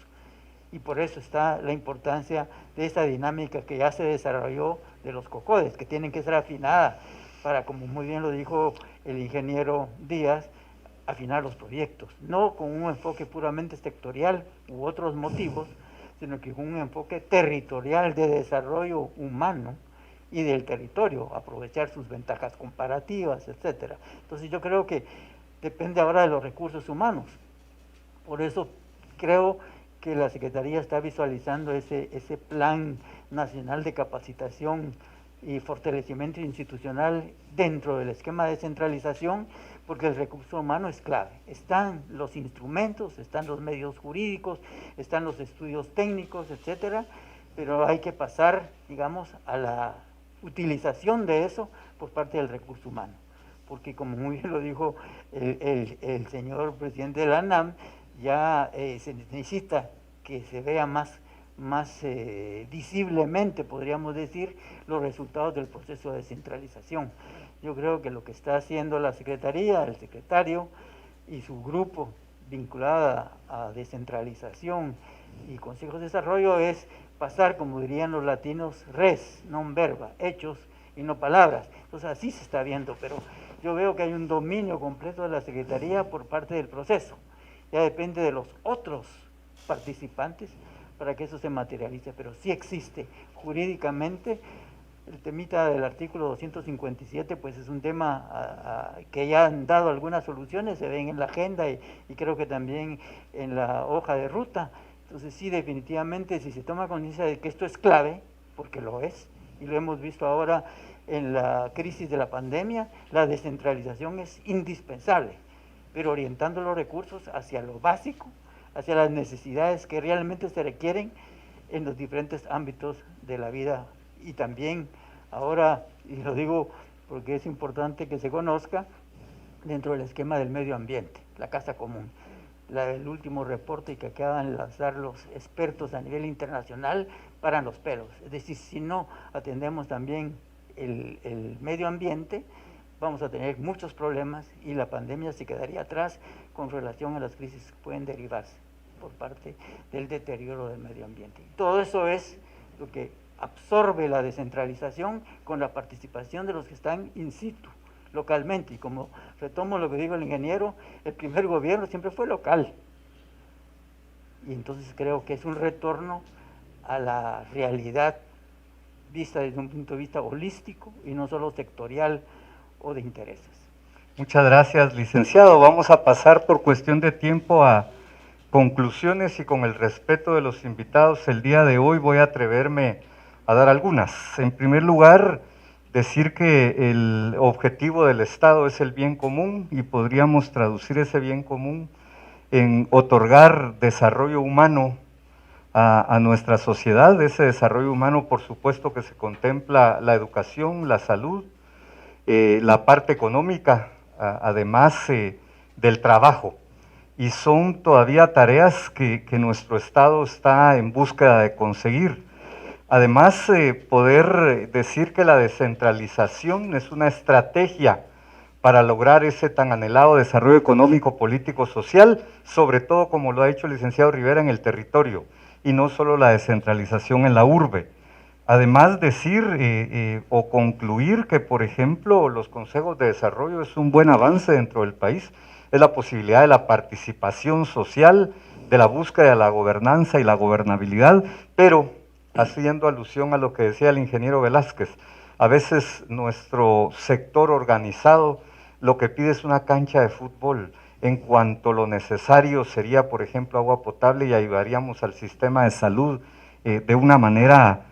Y por eso está la importancia de esa dinámica que ya se desarrolló de los COCODES, que tienen que ser afinadas para, como muy bien lo dijo el ingeniero Díaz, afinar los proyectos, no con un enfoque puramente sectorial u otros motivos, sino que con un enfoque territorial de desarrollo humano y del territorio, aprovechar sus ventajas comparativas, etcétera. Entonces yo creo que depende ahora de los recursos humanos. Por eso creo que la Secretaría está visualizando ese plan nacional de capacitación y fortalecimiento institucional dentro del esquema de descentralización, porque el recurso humano es clave. Están los instrumentos, están los medios jurídicos, están los estudios técnicos, etcétera, pero hay que pasar, digamos, a la utilización de eso por parte del recurso humano, porque como muy bien lo dijo el señor presidente de la ANAM, ya se necesita que se vea más visiblemente, podríamos decir, los resultados del proceso de descentralización. Yo creo que lo que está haciendo la Secretaría, el secretario y su grupo vinculado a descentralización y consejos de desarrollo es pasar, como dirían los latinos, res, non verba, hechos y no palabras. Entonces así se está viendo, pero yo veo que hay un dominio completo de la Secretaría por parte del proceso. Ya depende de los otros participantes para que eso se materialice, pero sí existe jurídicamente. El temita del artículo 257 pues es un tema que ya han dado algunas soluciones, se ven en la agenda y creo que también en la hoja de ruta. Entonces sí, definitivamente, si se toma conciencia de que esto es clave, porque lo es, y lo hemos visto ahora en la crisis de la pandemia, la descentralización es indispensable, pero orientando los recursos hacia lo básico, hacia las necesidades que realmente se requieren en los diferentes ámbitos de la vida. Y también ahora, y lo digo porque es importante que se conozca, dentro del esquema del medio ambiente, la casa común, el último reporte que acaban de lanzar los expertos a nivel internacional paran los pelos. Es decir, si no atendemos también el medio ambiente, vamos a tener muchos problemas y la pandemia se quedaría atrás con relación a las crisis que pueden derivarse por parte del deterioro del medio ambiente. Todo eso es lo que absorbe la descentralización con la participación de los que están in situ, localmente. Y como retomo lo que dijo el ingeniero, el primer gobierno siempre fue local. Y entonces creo que es un retorno a la realidad vista desde un punto de vista holístico y no solo sectorial o de intereses. Muchas gracias, licenciado. Vamos a pasar por cuestión de tiempo a conclusiones y con el respeto de los invitados, el día de hoy voy a atreverme a dar algunas. En primer lugar, decir que el objetivo del Estado es el bien común y podríamos traducir ese bien común en otorgar desarrollo humano a nuestra sociedad. Ese desarrollo humano, por supuesto, que se contempla la educación, la salud, la parte económica, además del trabajo. Y son todavía tareas que nuestro Estado está en búsqueda de conseguir. Además, poder decir que la descentralización es una estrategia para lograr ese tan anhelado desarrollo económico, político, social, sobre todo, como lo ha dicho el licenciado Rivera, en el territorio, y no solo la descentralización en la urbe. Además, decir o concluir que, por ejemplo, los consejos de desarrollo es un buen avance dentro del país, es la posibilidad de la participación social, de la búsqueda de la gobernanza y la gobernabilidad, pero haciendo alusión a lo que decía el ingeniero Velázquez, a veces nuestro sector organizado lo que pide es una cancha de fútbol, en cuanto lo necesario sería, por ejemplo, agua potable y ayudaríamos al sistema de salud de una manera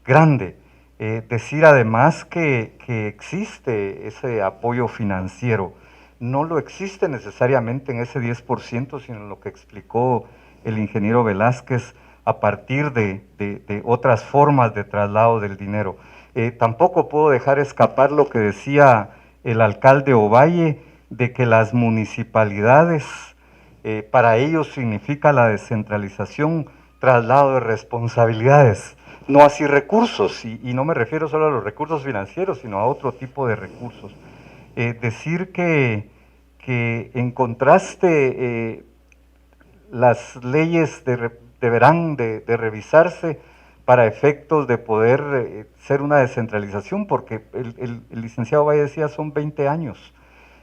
grande. Decir además que existe ese apoyo financiero. No lo existe necesariamente en ese 10%, sino en lo que explicó el ingeniero Velázquez a partir de otras formas de traslado del dinero. Tampoco puedo dejar escapar lo que decía el alcalde Ovalle, de que las municipalidades, para ellos significa la descentralización, traslado de responsabilidades, no así recursos, y no me refiero solo a los recursos financieros, sino a otro tipo de recursos. Decir que en contraste las leyes deberán de revisarse para efectos de poder ser una descentralización, porque el licenciado Valle decía son 20 años,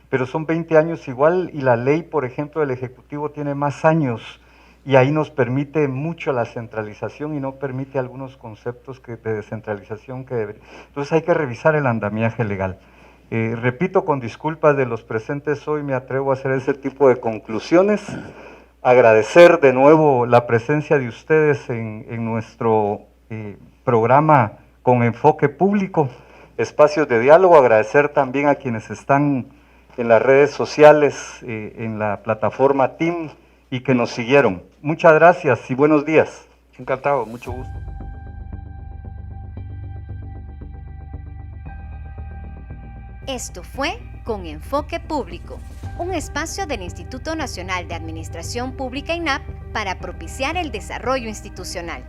pero son 20 años igual y la ley, por ejemplo, del Ejecutivo tiene más años y ahí nos permite mucho la centralización y no permite algunos conceptos de descentralización que debería. Entonces hay que revisar el andamiaje legal. Repito, con disculpas de los presentes hoy me atrevo a hacer ese tipo de conclusiones. Agradecer de nuevo la presencia de ustedes en nuestro programa con enfoque público, espacios de diálogo. Agradecer también a quienes están en las redes sociales, en la plataforma Team y que nos siguieron. Muchas gracias y buenos días. Encantado, mucho gusto. Esto fue Con Enfoque Público, un espacio del Instituto Nacional de Administración Pública INAP para propiciar el desarrollo institucional.